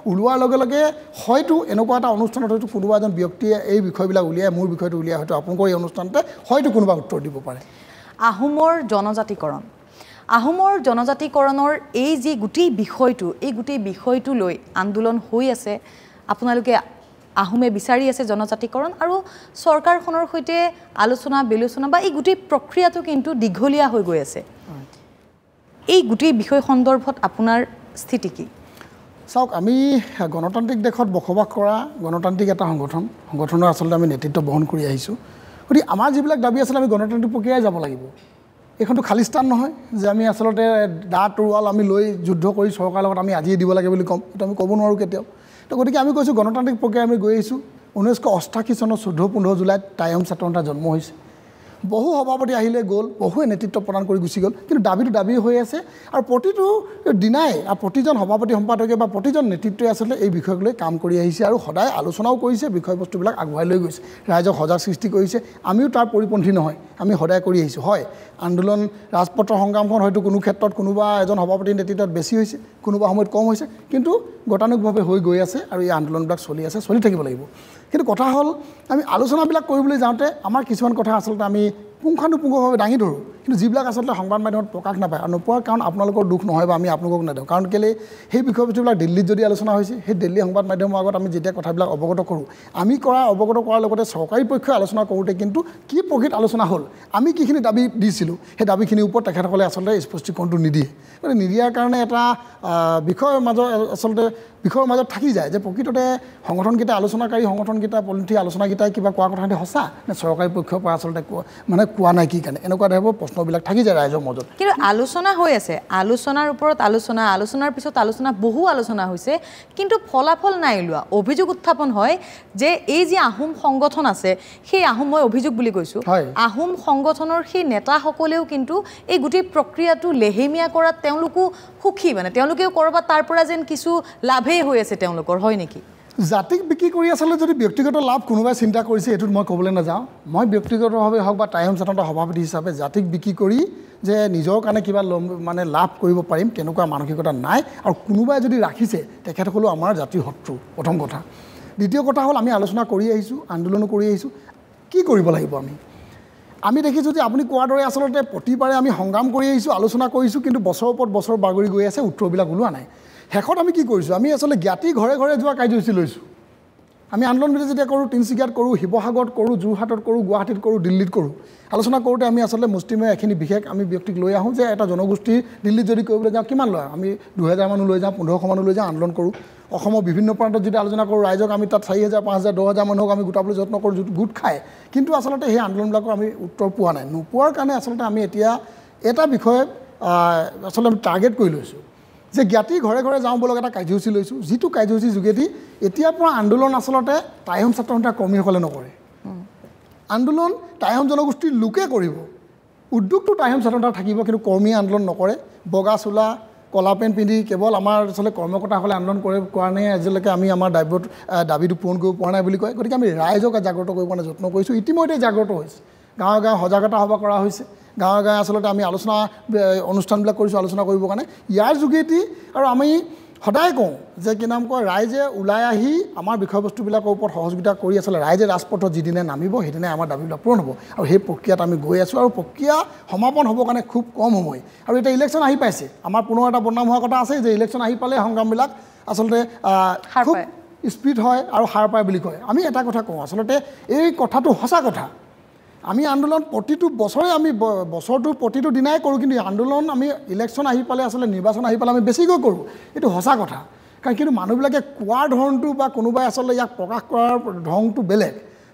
ওলোৱাৰ লগে লগে হয়তো এনেকুৱা এটা অনুষ্ঠানত হয়তো কোনোবা এজন ব্যক্তিয়ে এই বিষয়বিলাক উলিয়াই মোৰ বিষয়টো উলিয়াই হয়তো আপোনালোকৰ এই অনুষ্ঠানতে হয়তো কোনোবা উত্তৰ দিব পাৰে আহোমৰ জনজাতিকৰণৰ এই যি গোটেই বিষয়টো লৈ আন্দোলন হৈ আছে আপোনালোকে আহোমে বিচাৰি আছে জনজাতিকৰণ আৰু চৰকাৰখনৰ সৈতে আলোচনা বিলোচনা বা এই গোটেই প্ৰক্ৰিয়াটো কিন্তু দীঘলীয়া হৈ গৈ আছে এই গোটেই বিষয় সন্দৰ্ভত আপোনাৰ স্থিতি কি চাওক আমি গণতান্ত্ৰিক দেশত বসবাস কৰা গণতান্ত্ৰিক এটা সংগঠনৰ আচলতে আমি নেতৃত্ব বহন কৰি আহিছোঁ গতিকে আমাৰ যিবিলাক দাবী আছিলে আমি গণতান্ত্ৰিক প্ৰক্ৰিয়াই যাব লাগিব এইখনটো খালী স্থান নহয় যে আমি আচলতে দা তৰোৱাল আমি লৈ যুদ্ধ কৰি চৰকাৰৰ লগত আমি আজিয়ে দিব লাগে বুলি ক'ম এইটো আমি ক'ব নোৱাৰোঁ কেতিয়াও তো গতিকে আমি কৈছোঁ গণতান্ত্ৰিক প্ৰক্ৰিয়া আমি গৈ আহিছোঁ 1988 চনৰ 14-15 জুলাইত টাইম ছাত্ৰনেতা জন্ম হৈছে বহু সভাপতি আহিলে গ'ল, বহুৱে নেতৃত্ব প্ৰদান কৰি গুচি গ'ল, কিন্তু দাবীটো দাবী হৈ আছে আৰু প্ৰতিটো দিনাই আৰু প্ৰতিজন সভাপতি সম্পাদকে বা প্ৰতিজন নেতৃত্বই আচলতে এই বিষয়ক লৈ কাম কৰি আহিছে আৰু সদায় আলোচনাও কৰিছে, বিষয়বস্তুবিলাক আগুৱাই লৈ গৈছে, ৰাইজক সজাগ সৃষ্টি কৰিছে। আমিও তাৰ পৰিপন্থী নহয়, আমি সদায় কৰি আহিছোঁ। হয়, আন্দোলন ৰাজপথৰ সংগ্ৰামখন হয়তো কোনো ক্ষেত্ৰত কোনোবা এজন সভাপতিৰ নেতৃত্বত বেছি হৈছে, কোনোবা সময়ত কম হৈছে, কিন্তু গতানুগতিকভাৱে হৈ গৈ আছে আৰু এই আন্দোলনবিলাক চলি আছে, চলি থাকিব লাগিব। কিন্তু কথা হ'ল আমি আলোচনাবিলাক কৰিবলৈ যাওঁতে আমাৰ কিছুমান কথা আচলতে আমি পুংখানুপুংখভাৱে দাঙি ধৰোঁ, কিন্তু যিবিলাক আচলতে সংবাদ মাধ্যমত প্ৰকাশ নাপায় আৰু নোপোৱাৰ কাৰণ আপোনালোকৰ দুখ নহয় বা আমি আপোনালোকক নেদেওঁ। কাৰণ কেলৈ সেই বিষয়বস্তুবিলাক দিল্লীত যদি আলোচনা হৈছে, সেই দিল্লী সংবাদ মাধ্যমৰ আগত আমি যেতিয়া কথাবিলাক অৱগত কৰোঁ, আমি অৱগত কৰাৰ লগতে চৰকাৰী পক্ষই আলোচনা কৰোঁতে কিন্তু কি প্ৰকৃত আলোচনা হ'ল, আমি কিখিনি দাবী দিছিলোঁ, সেই দাবীখিনিৰ ওপৰত তেখেতসকলে আচলতে স্পষ্টীকৰণটো নিদিয়ে। গতিকে নিদিয়াৰ কাৰণে এটা বিষয়ৰ মাজত থাকি যায় যে প্ৰকৃততে সংগঠনকেইটা আলোচনাকাৰী সংগঠনকেইটা পলিথি আলোচনাকেইটাই কিবা কোৱা কথাখিনি সঁচা নে চৰকাৰী পক্ষৰ পৰা আচলতে কোৱা নাই কি কাৰণে, এনেকুৱা টাইপৰ প্ৰশ্নবিলাক থাকি যায় ৰাইজৰ মাজত। কিন্তু আলোচনা হৈ আছে, আলোচনাৰ ওপৰত আলোচনাৰ পিছত বহু আলোচনা হৈছে, কিন্তু ফলাফল নাই ওলোৱা। অভিযোগ উত্থাপন হয় যে এই যি আহোম সংগঠন আছে, সেই মই অভিযোগ বুলি কৈছোঁ, আহোম সংগঠনৰ সেই নেতাসকলেও কিন্তু এই গোটেই প্ৰক্ৰিয়াটো লেহেমীয়া কৰাত তেওঁলোকো সুখী, তেওঁলোকেও ক'ৰবাত তাৰ পৰা যেন কিছু লাভেই হৈ আছে তেওঁলোকৰ, হয় নেকি? জাতিক বিক্ৰী কৰি আচলতে যদি ব্যক্তিগত লাভ কোনোবাই চিন্তা কৰিছে, এইটোত মই ক'বলৈ নাযাওঁ। মই ব্যক্তিগতভাৱে হওক বা টাইম স্বাধীনতা সভাপতি হিচাপে জাতিক বিক্ৰী কৰি যে নিজৰ কাৰণে কিবা লাভ কৰিব পাৰিম তেনেকুৱা মানসিকতা নাই, আৰু কোনোবাই যদি ৰাখিছে তেখেতসকলেও আমাৰ জাতিৰ শত্ৰু, প্ৰথম কথা। দ্বিতীয় কথা হ'ল আমি আলোচনা কৰি আহিছোঁ, আন্দোলনো কৰি আহিছোঁ, কি কৰিব লাগিব আমি দেখিছোঁ যে আপুনি কোৱাৰ দৰে আচলতে প্ৰতিবাৰে আমি সংগ্ৰাম কৰি আহিছোঁ, আলোচনা কৰিছোঁ, কিন্তু বছৰৰ ওপৰত বছৰ বাগৰি গৈ আছে, উত্তৰবিলাক ওলোৱা নাই। শেষত আমি কি কৰিছোঁ, আমি আচলতে জ্ঞাতি ঘৰে ঘৰে যোৱা কাৰ্যসূচী লৈছোঁ। আমি আন্দোলনবিলাক যেতিয়া কৰোঁ, তিনিচুকীয়াত কৰোঁ, শিৱসাগৰত কৰোঁ, যোৰহাটত কৰোঁ, গুৱাহাটীত কৰোঁ, দিল্লীত কৰোঁ। আলোচনা কৰোঁতে আমি আচলতে মুষ্টিমেয় এখিনি বিশেষ আমি ব্যক্তিক লৈ আহোঁ যে এটা জনগোষ্ঠীৰ দিল্লীত যদি কৰিবলৈ যাওঁ কিমান লয়, আমি 2000 মানুহ লৈ যাওঁ, 1500 মানুহ লৈ যাওঁ, আন্দোলন কৰোঁ। অসমৰ বিভিন্ন প্ৰান্তত যেতিয়া আলোচনা কৰোঁ, ৰাইজক আমি তাত 4000, 5000, 10000 মানুহক আমি গোটাবলৈ যত্ন কৰোঁ, যিটো গোট খায়, কিন্তু আচলতে সেই আন্দোলনবিলাকৰ আমি উত্তৰ পোৱা নাই। নোপোৱাৰ কাৰণে আচলতে আমি এতিয়া এটা বিষয়ে আচলতে আমি টাৰ্গেট কৰি লৈছোঁ যে জ্ঞাতি ঘৰে ঘৰে যাওঁ বলক এটা কাৰ্যসূচী লৈছোঁ, যিটো কাৰ্যসূচীৰ যোগেদি এতিয়াৰ পৰা আন্দোলন আচলতে টাইহম ছাত্ৰ সন্থাৰ কৰ্মীসকলে নকৰে, আন্দোলন টাইহম জনগোষ্ঠীৰ লোকে কৰিব। উদ্যোগটো টাইহম ছাত্ৰ সন্থাৰ থাকিব, কিন্তু কৰ্মী আন্দোলন নকৰে। বগা চোলা কলা পেণ্ট পিন্ধি কেৱল আমাৰ আচলতে কৰ্মকৰ্তাসকলে আন্দোলন কৰে কাৰণে আজিলৈকে আমি আমাৰ দাবীটো পূৰণ কৰিব পৰা নাই বুলি কয়। গতিকে আমি ৰাইজক জাগ্ৰত কৰিব কাৰণে যত্ন কৰিছোঁ, ইতিমধ্যে জাগ্ৰত হৈছে, গাঁৱে গাঁৱে সজাগতা সভা কৰা হৈছে, গাঁৱে গাঁৱে আচলতে আমি আলোচনা অনুষ্ঠানবিলাক কৰিছোঁ আলোচনা কৰিবৰ কাৰণে। ইয়াৰ যোগেদি আৰু আমি সদায় কওঁ যে কি নাম কয়, ৰাইজে ওলাই আহি আমাৰ বিষয়বস্তুবিলাকৰ ওপৰত সহযোগিতা কৰি আচলতে ৰাইজে ৰাজপথত যিদিনে নামিব সেইদিনাই আমাৰ দাবীবিলাক পূৰণ হ'ব, আৰু সেই প্ৰক্ৰিয়াত আমি গৈ আছোঁ, আৰু প্ৰক্ৰিয়া সমাপন হ'বৰ কাৰণে খুব কম সময়। আৰু এতিয়া ইলেকশ্যন আহি পাইছে, আমাৰ পুনৰ এটা বদনাম হোৱা কথা আছে যে ইলেকশ্যন আহি পালে সংগ্ৰামবিলাক আচলতে খুব স্পীড হয় আৰু সাৰ পায় বুলি কয়। আমি এটা কথা কওঁ, আচলতে এই কথাটো সঁচা কথা। আমি আন্দোলন প্ৰতিটো বছৰে আমি বছৰটোৰ প্ৰতিটো দিনাই কৰোঁ, কিন্তু আন্দোলন আমি ইলেকশ্যন আহি পালে আচলতে নিৰ্বাচন আহি পালে আমি বেছিকৈ কৰোঁ, এইটো সঁচা কথা। কাৰণ কিন্তু মানুহবিলাকে কোৱাৰ ধৰণটো বা কোনোবাই আচলতে ইয়াক প্ৰকাশ কৰাৰ ধৰণটো বেলেগ,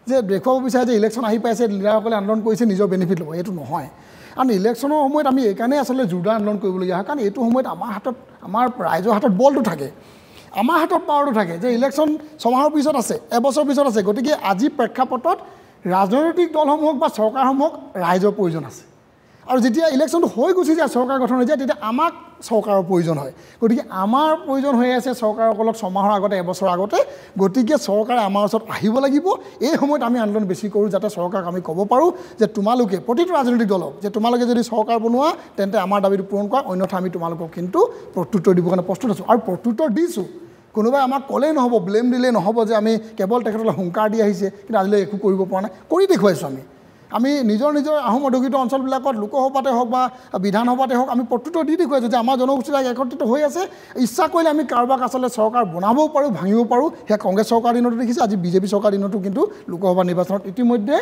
যে দেখুৱাব বিচাৰে যে ইলেকশ্যন আহি পাইছে, লিডাৰসকলে আন্দোলন কৰিছে, নিজৰ বেনিফিট ল'ব, এইটো নহয়। কাৰণ ইলেকশ্যনৰ সময়ত আমি এইকাৰণেই আচলতে জোৰদাৰ আন্দোলন কৰিবলগীয়া হয়, কাৰণ এইটো সময়ত আমাৰ ৰাইজৰ হাতত বলটো থাকে, আমাৰ হাতত পাৱাৰটো থাকে, যে ইলেকশ্যন 6 মাহৰ পিছত আছে, এবছৰ পিছত আছে। গতিকে আজি প্ৰেক্ষাপটত ৰাজনৈতিক দলসমূহক বা চৰকাৰসমূহক ৰাইজৰ প্ৰয়োজন আছে, আৰু যেতিয়া ইলেকশ্যনটো হৈ গুচি যায়, চৰকাৰ গঠন হৈ যায়, তেতিয়া আমাক চৰকাৰৰ প্ৰয়োজন হয়। গতিকে আমাৰ প্ৰয়োজন হৈ আছে চৰকাৰসকলক 6 মাহৰ আগতে, এবছৰ আগতে। গতিকে চৰকাৰে আমাৰ ওচৰত আহিব লাগিব। এই সময়ত আমি আন্দোলন বেছি কৰোঁ, যাতে চৰকাৰক আমি ক'ব পাৰোঁ যে তোমালোকে প্ৰতিটো ৰাজনৈতিক দলক যে তোমালোকে যদি চৰকাৰ বনোৱা তেন্তে আমাৰ দাবীটো পূৰণ কৰা, অন্যথা আমি তোমালোকক কিন্তু প্ৰত্যুত্তৰ দিবৰ কাৰণে প্ৰস্তুত আছোঁ, আৰু প্ৰত্যুত্তৰ দিছোঁ। কোনোবাই আমাক ক'লেই নহ'ব, ব্লেম দিলেই নহ'ব যে আমি কেৱল তেখেতলৈ হুংকাৰ দি আহিছে, কিন্তু আজিলৈ একো কৰিব পৰা নাই, কৰি দেখুৱাইছোঁ। আমি নিজৰ আহোম অধ্যুষিত অঞ্চলবিলাকত লোকসভাতে হওক বা বিধানসভাতে হওক আমি প্ৰত্যুত্তৰ দি দেখুৱাইছোঁ যে আমাৰ জনগোষ্ঠীবিলাক একত্ৰিত হৈ আছে, ইচ্ছা কৰিলে আমি কাৰোবাক আচলতে চৰকাৰ বনাবও পাৰোঁ, ভাঙিব পাৰোঁ। সেয়া কংগ্ৰেছ চৰকাৰ দিনতো দেখিছে, আজি বিজেপি চৰকাৰ দিনতো কিন্তু লোকসভা নিৰ্বাচনত ইতিমধ্যে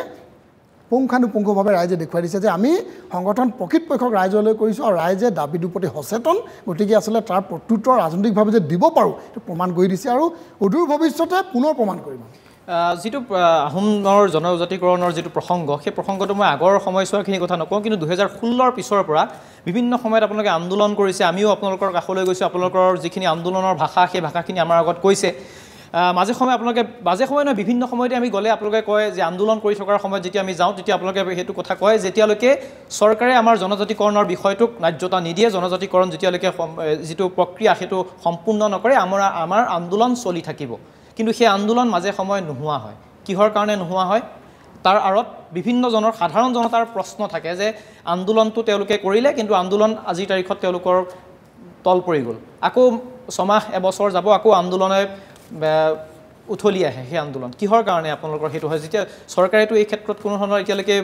পুংখানুপুংখভাৱে ৰাইজে দেখুৱাই দিছে যে আমি সংগঠন প্ৰকৃতপক্ষক ৰাইজলৈ কৰিছোঁ, আৰু ৰাইজে দাবীটোৰ প্ৰতি সচেতন। গতিকে আচলতে তাৰ প্ৰত্যুত্তৰ ৰাজনৈতিকভাৱে যে দিব পাৰোঁ সেইটো প্ৰমাণ কৰি দিছে, আৰু অদূৰ ভৱিষ্যতে পুনৰ প্ৰমাণ কৰিম। যিটো আহোমৰ জনজাতিকৰণৰ যিটো প্ৰসংগ, সেই প্ৰসংগটো মই আগৰ সময়ছোৱাখিনি কথা নকওঁ, কিন্তু 2016 পিছৰ পৰা বিভিন্ন সময়ত আপোনালোকে আন্দোলন কৰিছে, আমিও আপোনালোকৰ কাষলৈ গৈছোঁ, আপোনালোকৰ যিখিনি আন্দোলনৰ ভাষা সেই ভাষাখিনি আমাৰ আগত কৈছে। মাজে সময়ে আপোনালোকে মাজে সময়ে নহয় বিভিন্ন সময়তে আমি গ'লে আপোনালোকে কয় যে আন্দোলন কৰি থকাৰ সময়ত যেতিয়া আমি যাওঁ তেতিয়া আপোনালোকে সেইটো কথা কয় যেতিয়ালৈকে চৰকাৰে আমাৰ জনজাতিকৰণৰ বিষয়টোক ন্যায্যতা নিদিয়ে জনজাতিকৰণ যেতিয়ালৈকে যিটো প্ৰক্ৰিয়া সেইটো সম্পূৰ্ণ নকৰে আমাৰ আন্দোলন চলি থাকিব কিন্তু সেই আন্দোলন মাজে সময়ে নোহোৱা হয় কিহৰ কাৰণে নোহোৱা হয় তাৰ আঁৰত বিভিন্নজনৰ সাধাৰণ জনতাৰ প্ৰশ্ন থাকে যে আন্দোলনটো তেওঁলোকে কৰিলে কিন্তু আন্দোলন আজিৰ তাৰিখত তেওঁলোকৰ তল পৰি গ'ল আকৌ ছমাহ এবছৰ যাব আকৌ আন্দোলনে উঠলি আহে সেই আন্দোলন কিহৰ কাৰণে আপোনালোকৰ সেইটো হয় যেতিয়া চৰকাৰেতো এই ক্ষেত্ৰত কোনো ধৰণৰ এতিয়ালৈকে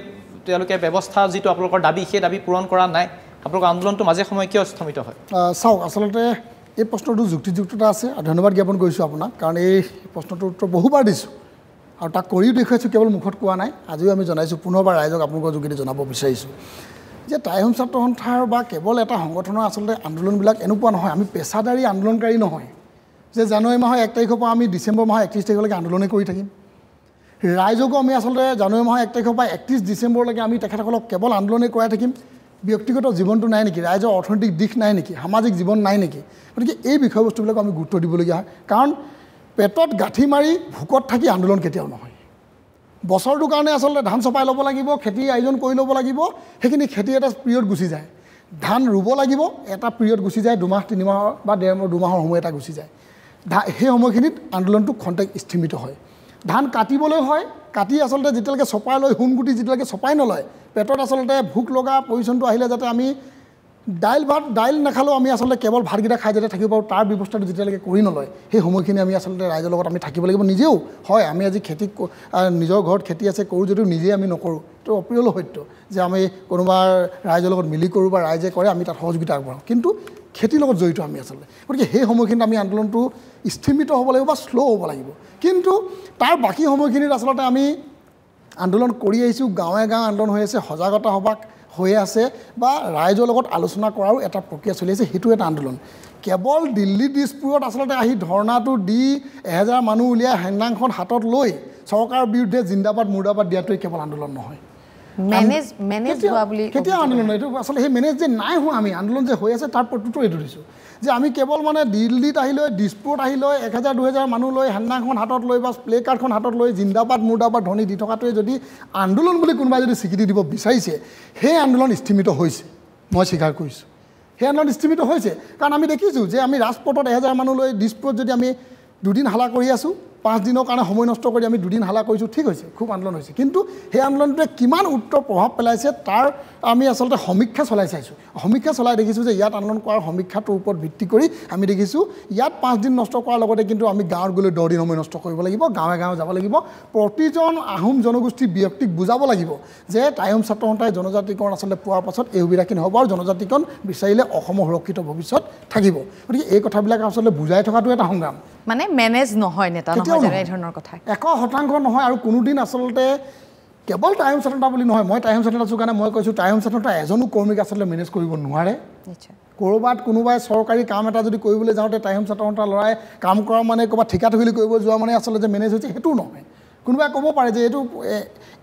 তেওঁলোকে ব্যৱস্থা যিটো আপোনালোকৰ দাবী সেই দাবী পূৰণ কৰা নাই আপোনালোকৰ আন্দোলনটো মাজে সময়ে কিয় স্থমিত হয় চাওক আচলতে এই প্ৰশ্নটো যুক্তিযুক্ততা আছে আৰু ধন্যবাদ জ্ঞাপন কৰিছোঁ আপোনাক কাৰণ এই প্ৰশ্নটোৰ উত্তৰ বহুবাৰ দিছোঁ আৰু তাক কৰিও দেখুৱাইছোঁ কেৱল মুখত কোৱা নাই আজিও আমি জনাইছোঁ পুনৰবাৰ ৰাইজক আপোনালোকৰ যোগেদি জনাব বিচাৰিছোঁ যে টাই আহোম ছাত্ৰ সন্থাৰ বা কেৱল এটা সংগঠনৰ আচলতে আন্দোলনবিলাক এনেকুৱা নহয় আমি পেছাদাৰী আন্দোলনকাৰী নহয় যে জানুৱাৰী মাহৰ 1 তাৰিখৰ পৰা আমি ডিচেম্বৰ মাহৰ 31 তাৰিখলৈকে আন্দোলনেই কৰি থাকিম ৰাইজকো আমি আচলতে জানুৱাৰী মাহৰ 1 তাৰিখৰ পৰা 31 ডিচেম্বৰলৈকে আমি তেখেতসকলক কেৱল আন্দোলনেই কৰাই থাকিম ব্যক্তিগত জীৱনটো নাই নেকি ৰাইজৰ অৰ্থনৈতিক দিশ নাই নেকি সামাজিক জীৱন নাই নেকি গতিকে এই বিষয়বস্তুবিলাক আমি গুৰুত্ব দিবলগীয়া হয় কাৰণ পেটত গাঁঠি মাৰি ভোকত থাকি আন্দোলন কেতিয়াও নহয় বছৰটোৰ কাৰণে আচলতে ধান চপাই ল'ব লাগিব খেতি আয়োজন কৰি ল'ব লাগিব সেইখিনি খেতি এটা পিৰিয়ড গুচি যায় ধান ৰুব লাগিব এটা পিৰিয়ড গুচি যায় 2 মাহ 3 মাহৰ বা 2 মাহৰ সময় এটা গুচি যায় সেই সময়খিনিত আন্দোলনটো খন্তেক স্থিমিত হয় ধান কাটিবলৈ হয় কাটি আচলতে যেতিয়ালৈকে চপাই লৈ সোণগুটি যেতিয়ালৈকে চপাই নলয় পেটত আচলতে ভোক লগা পজিশ্যনটো আহিলে যাতে আমি দাইল নাখালেও আমি আচলতে কেৱল ভাতকেইটা খাই যাতে থাকিব পাৰোঁ তাৰ ব্যৱস্থাটো যেতিয়ালৈকে কৰি নলয় সেই সময়খিনি আমি আচলতে ৰাইজৰ লগত আমি থাকিব লাগিব নিজেও হয় আমি আজি খেতি নিজৰ ঘৰত খেতি আছে কৰোঁ যদিও নিজে আমি নকৰোঁ এইটো অপ্ৰিয় সত্য যে আমি কোনোবা ৰাইজৰ লগত মিলি কৰোঁ বা ৰাইজে কৰে আমি তাত সহযোগিতা আগবঢ়াওঁ কিন্তু খেতিৰ লগত জড়িত আমি আচলতে গতিকে সেই সময়খিনিত আমি আন্দোলনটো স্থিমিত হ'ব লাগিব বা শ্ল' হ'ব লাগিব কিন্তু তাৰ বাকী সময়খিনিত আচলতে আমি আন্দোলন কৰি আহিছোঁ গাঁৱে গাঁৱে আন্দোলন হৈ আছে সজাগতা সভা হৈ আছে বা ৰাইজৰ লগত আলোচনা কৰাৰো এটা প্ৰক্ৰিয়া চলি আছে সেইটো এটা আন্দোলন কেৱল দিল্লী দিছপুৰত আচলতে আহি ধৰ্ণাটো দি 1000 মানুহ উলিয়াই হেংদাংখন হাতত লৈ চৰকাৰৰ বিৰুদ্ধে জিন্দাবাদ মুৰ্দাবাদ দিয়াটোৱে কেৱল আন্দোলন নহয় মেনেজ হোৱা বুলি কেতিয়া আন্দোলন এইটো আচলতে সেই মেনেজ যে নাই হোৱা আমি আন্দোলন যে হৈ আছে তাৰ প্ৰত্যুত্তৰ এইটো দিছোঁ যে আমি কেৱল মানে দিল্লীত আহি লৈ দিছপুৰত আহি লৈ 1000-2000 মানুহ লৈ হেংদাংখন হাতত লৈ বা প্লে কাৰ্ডখন হাতত লৈ জিন্দাবাদ মুৰ্দাবাদ ধ্বনি দি থকাটোৱে যদি আন্দোলন বুলি কোনোবাই যদি স্বীকৃতি দিব বিচাৰিছে সেই আন্দোলন স্থিমিত হৈছে মই স্বীকাৰ কৰিছোঁ সেই আন্দোলন স্থিমিত হৈছে কাৰণ আমি দেখিছোঁ যে আমি ৰাজপথত 1000 মানুহ লৈ দিছপুৰত যদি আমি 2 দিন হালা কৰি আছোঁ 5 দিনৰ কাৰণে সময় নষ্ট কৰি আমি 2 দিন হালা কৰিছোঁ ঠিক হৈছে খুব আন্দোলন হৈছে কিন্তু সেই আন্দোলনটোৱে কিমান উত্তৰ প্ৰভাৱ পেলাইছে তাৰ আমি আচলতে সমীক্ষা চলাই চাইছোঁ সমীক্ষা চলাই দেখিছোঁ যে ইয়াত আন্দোলন কৰাৰ সমীক্ষাটোৰ ওপৰত ভিত্তি কৰি আমি দেখিছোঁ ইয়াত 5 দিন নষ্ট কৰাৰ লগতে কিন্তু আমি গাঁৱত গ'লে 10 দিন সময় নষ্ট কৰিব লাগিব গাঁৱে গাঁৱে যাব লাগিব প্ৰতিজন আহোম জনগোষ্ঠীৰ ব্যক্তিক বুজাব লাগিব যে টাই আহোম ছাত্ৰ সন্থাই জনজাতিকৰণ আচলতে পোৱাৰ পাছত এই সুবিধাখিনি হ'ব আৰু জনজাতিকৰণ বিচাৰিলে অসমৰ সুৰক্ষিত ভৱিষ্যত থাকিব গতিকে এই কথাবিলাক আচলতে বুজাই থকাটো এটা সংগ্ৰাম মানে মেনেজ নহয় নেতা নহয় যেনে এই ধৰণৰ কথা 100% নহয় আৰু কোনোদিন আচলতে কেৱল টাই আহোম ছাত্ৰ সন্থা বুলি নহয় মই টাই আহোম ছাত্ৰ সন্থা আছোঁ কাৰণে মই কৈছোঁ টাই আহোম ছাত্ৰ সন্থা এজনো কৰ্মীক আচলতে মেনেজ কৰিব নোৱাৰে নিশ্চয় ক'ৰবাত কোনোবাই চৰকাৰী কাম এটা যদি কৰিবলৈ যাওঁতে টাই আহোম ছাত্ৰ সন্থা ল'ৰাই কাম কৰা মানে ক'ৰবাত ঠিকা ঠুকলি কৰিব যোৱা মানে আচলতে যে মেনেজ হৈছে সেইটো নহয় কোনোবাই ক'ব পাৰে যে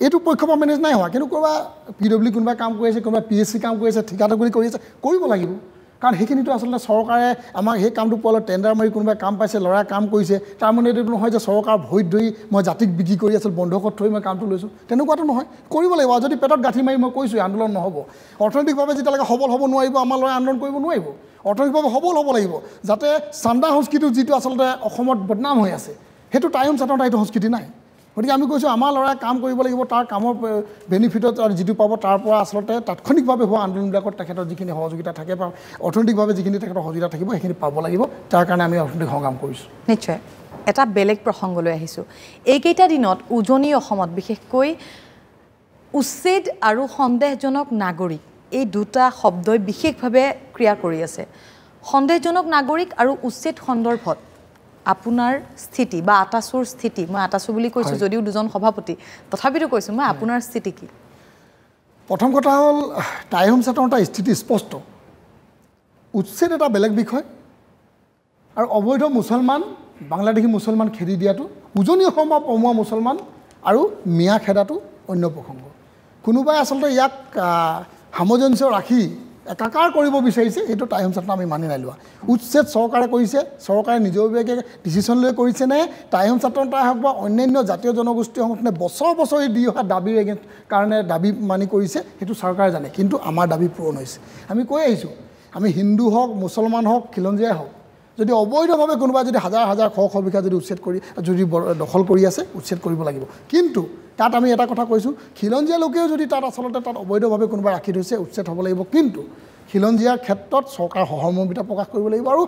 এইটো পক্ষৰ পৰা মেনেজ নাই হোৱা কিন্তু ক'ৰবা PW কোনোবাই কাম কৰি আছে কোনোবাই PSC কাম কৰি আছে ঠিকা ঠুকলি কৰি আছে কৰিব লাগিব কাৰণ সেইখিনিতো আচলতে চৰকাৰে আমাক সেই কামটো পোৱালৈ টেণ্ডাৰ মাৰি কোনোবাই কাম পাইছে ল'ৰাই কাম কৰিছে তাৰমানে এইটো নহয় যে চৰকাৰ ভৰিত ধৰি মই জাতিক বিক্ৰী কৰি আছিলোঁ বন্ধকত থৈ মই কামটো লৈছোঁ তেনেকুৱাটো নহয় কৰিব লাগিব আৰু যদি পেটত গাঁঠি মাৰি মই কৈছোঁ আন্দোলন নহ'ব অৰ্থনৈতিকভাৱে যেতিয়ালৈকে সবল হ'ব নোৱাৰিব আমাৰ ল'ৰাই আন্দোলন কৰিব নোৱাৰিব অৰ্থনৈতিকভাৱে সবল হ'ব লাগিব যাতে চান্দা সংস্কৃতিটো যিটো আচলতে অসমত বদনাম হৈ আছে সেইটো টাই আহোম ছাত্ৰ সন্থাৰ এইটো সংস্কৃতি নাই গতিকে আমি কৈছোঁ আমাৰ ল'ৰাই কাম কৰিব লাগিব তাৰ কামৰ বেনিফিটত আৰু যিটো পাব তাৰ পৰা আচলতে তাৎক্ষণিকভাৱে হোৱা আন্দোলনবিলাকত তেখেতৰ যিখিনি সহযোগিতা থাকে বা অৰ্থনৈতিকভাৱে যিখিনি তেখেতৰ সহযোগিতা থাকিব সেইখিনি পাব লাগিব তাৰ কাৰণে আমি অৰ্থনৈতিক সংগ্ৰাম কৰিছোঁ নিশ্চয় এটা বেলেগ প্ৰসংগলৈ আহিছোঁ এইকেইটা দিনত উজনি অসমত বিশেষকৈ উচ্ছেদ আৰু সন্দেহজনক নাগৰিক এই দুটা শব্দই বিশেষভাৱে ক্ৰিয়া কৰি আছে সন্দেহজনক নাগৰিক আৰু উচ্ছেদ সন্দৰ্ভত আপোনাৰ স্থিতি বা আটাচুৰ স্থিতি মই আটাচু বুলি কৈছোঁ যদিও দুজন সভাপতি তথাপিতো কৈছোঁ মই আপোনাৰ স্থিতি কি প্ৰথম কথা হ'ল টাই আহোম ছাত্ৰ সন্থাৰ স্থিতি স্পষ্ট উচ্ছেদ এটা বেলেগ বিষয় আৰু অবৈধ মুছলমান বাংলাদেশী মুছলমান খেদি দিয়াটো উজনি অসম বা পমুৱা মুছলমান আৰু মিয়া খেদাটো অন্য প্ৰসংগ কোনোবাই আচলতে ইয়াক সামঞ্জস্য ৰাখি একাকাৰ কৰিব বিচাৰিছে সেইটো টাই আহোম চেতনা আমি মানি নাই লোৱা উচ্ছেদ চৰকাৰে কৰিছে চৰকাৰে নিজৰভাৱে ডিচিশ্যন লৈ কৰিছে নে টাই আহোম চেতনাই হওক বা অন্যান্য জাতীয় জনগোষ্ঠী সংগঠনে বছৰ বছৰ দি অহা দাবীৰ কাৰণে দাবী মানি কৰিছে সেইটো চৰকাৰে জানে কিন্তু আমাৰ দাবী পূৰণ হৈছে আমি কৈ আহিছোঁ আমি হিন্দু হওক মুছলমান হওক খিলঞ্জীয়াই হওক যদি অবৈধভাৱে কোনোবা যদি হাজাৰ হাজাৰ শ শ বিঘা যদি উচ্ছেদ কৰি যদি দখল কৰি আছে উচ্ছেদ কৰিব লাগিব কিন্তু তাত আমি এটা কথা কৈছোঁ খিলঞ্জীয়া লোকেও যদি তাত আচলতে তাত অবৈধভাৱে কোনোবা ৰাখি থৈছে উচ্ছেদ হ'ব লাগিব কিন্তু খিলঞ্জীয়াৰ ক্ষেত্ৰত চৰকাৰ সহমৰ্মিতা প্ৰকাশ কৰিব লাগিব আৰু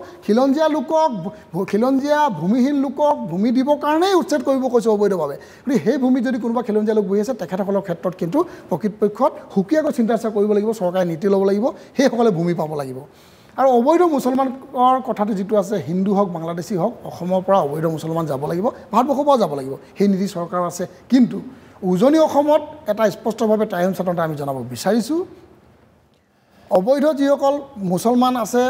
খিলঞ্জীয়া ভূমিহীন লোকক ভূমি দিবৰ কাৰণেই উচ্ছেদ কৰিব কৈছে অবৈধভাৱে গতিকে সেই ভূমিত যদি কোনোবা খিলঞ্জীয়া লোক বহি আছে তেখেতসকলৰ ক্ষেত্ৰত কিন্তু প্ৰকৃতপক্ষত সুকীয়াকৈ চিন্তা চৰ্চা কৰিব লাগিব চৰকাৰে নীতি ল'ব লাগিব সেইসকলে ভূমি পাব লাগিব আৰু অবৈধ মুছলমানৰ কথাটো যিটো আছে হিন্দু হওক বাংলাদেশী হওক অসমৰ পৰা অবৈধ মুছলমান যাব লাগিব ভাৰতবৰ্ষৰ পৰাও যাব লাগিব সেই নীতি চৰকাৰ আছে কিন্তু উজনি অসমত এটা স্পষ্টভাৱে টাই আহোম চেতনা আমি জনাব বিচাৰিছোঁ অবৈধ যিসকল মুছলমান আছে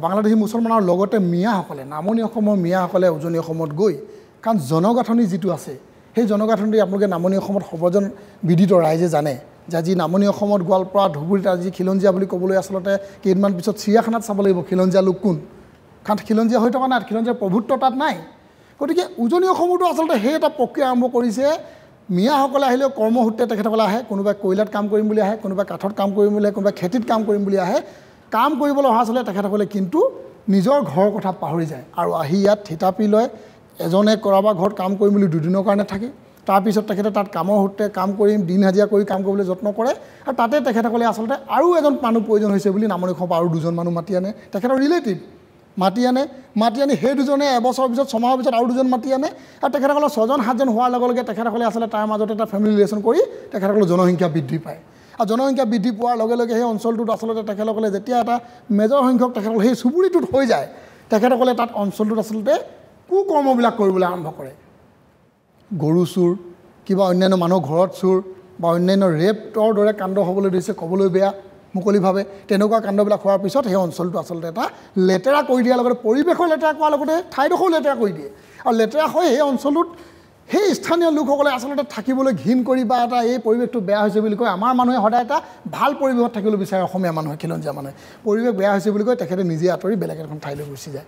বাংলাদেশী মুছলমানৰ লগতে মিয়াসকলে নামনি অসমৰ মিয়াসকলে উজনি অসমত গৈ কাৰণ জনগাঁথনি যিটো আছে সেই জনগাঁথনি আপোনালোকে নামনি অসমত সৰ্বজন বিদিত ৰাইজে জানে যে আজি নামনি অসমত গোৱালপাৰা ধুবুৰীত আজি খিলঞ্জীয়া বুলি ক'বলৈ আচলতে কেইদিনমান পিছত চিৰিয়াখানাত চাব লাগিব খিলঞ্জীয়া লোক কোন কাৰণ খিলঞ্জীয়া হৈ থকা নাই খিলঞ্জীয়াৰ প্ৰভুত্ব তাত নাই গতিকে উজনি অসমতো আচলতে সেই এটা প্ৰক্ৰিয়া আৰম্ভ কৰিছে মিয়াসকলে আহিলেও কৰ্মসূত্ৰে তেখেতসকলে আহে কোনোবাই কয়লাত কাম কৰিম বুলি আহে কোনোবাই কাঠত কাম কৰিম বুলি আহে কোনোবাই খেতিত কাম কৰিম বুলি আহে কাম কৰিবলৈ অহা আচলতে তেখেতসকলে কিন্তু নিজৰ ঘৰৰ কথা পাহৰি যায় আৰু আহি ইয়াত থিতাপি লয় এজনে কাৰোবাৰ ঘৰত কাম কৰিম বুলি দুদিনৰ কাৰণে থাকে তাৰপিছত তেখেতে তাত কামৰ সূত্ৰে কাম কৰিম দিন হাজিৰা কৰি কাম কৰিবলৈ যত্ন কৰে আৰু তাতে তেখেতসকলে আচলতে আৰু এজন মানুহ প্ৰয়োজন হৈছে বুলি নামনি অসমৰ আৰু দুজন মানুহ মাতি আনে তেখেতৰ ৰিলেটিভ মাতি আনি সেই দুজনে এবছৰৰ পিছত ছমাহৰ পিছত আৰু দুজন মাতি আনে আৰু তেখেতসকলৰ 6জন 7জন হোৱাৰ লগে লগে তেখেতসকলে আচলতে তাৰ মাজত এটা ফেমিলি ৰিলেশ্যন কৰি তেখেতসকলৰ জনসংখ্যা বৃদ্ধি পায় আৰু জনসংখ্যা বৃদ্ধি পোৱাৰ লগে লগে সেই অঞ্চলটোত আচলতে তেখেতসকলে যেতিয়া এটা মেজৰ সংখ্যক তেখেতসকলে সেই চুবুৰীটোত হৈ যায় তেখেতসকলে তাত অঞ্চলটোত আচলতে কুকৰ্মবিলাক কৰিবলৈ আৰম্ভ কৰে গৰু চুৰ কিবা অন্যান্য মানুহৰ ঘৰত চুৰ বা অন্যান্য ৰেপৰ দৰে কাণ্ড হ'বলৈ ধৰিছে ক'বলৈ বেয়া মুকলিভাৱে তেনেকুৱা কাণ্ডবিলাক হোৱাৰ পিছত সেই অঞ্চলটো আচলতে এটা লেতেৰা কৰি দিয়াৰ লগতে পৰিৱেশৰ লেতেৰা কৰাৰ লগতে ঠাইডোখৰো লেতেৰা কৰি দিয়ে আৰু লেতেৰা হৈ সেই অঞ্চলটোত সেই স্থানীয় লোকসকলে আচলতে থাকিবলৈ ঘিণ কৰি বা এটা এই পৰিৱেশটো বেয়া হৈছে বুলি কয় আমাৰ মানুহে সদায় এটা ভাল পৰিৱেশত থাকিবলৈ বিচাৰে অসমীয়া মানুহে খিলঞ্জীয়া মানুহে পৰিৱেশ বেয়া হৈছে বুলি কয় তেখেতে নিজে আঁতৰি বেলেগ এখন ঠাইলৈ গুচি যায়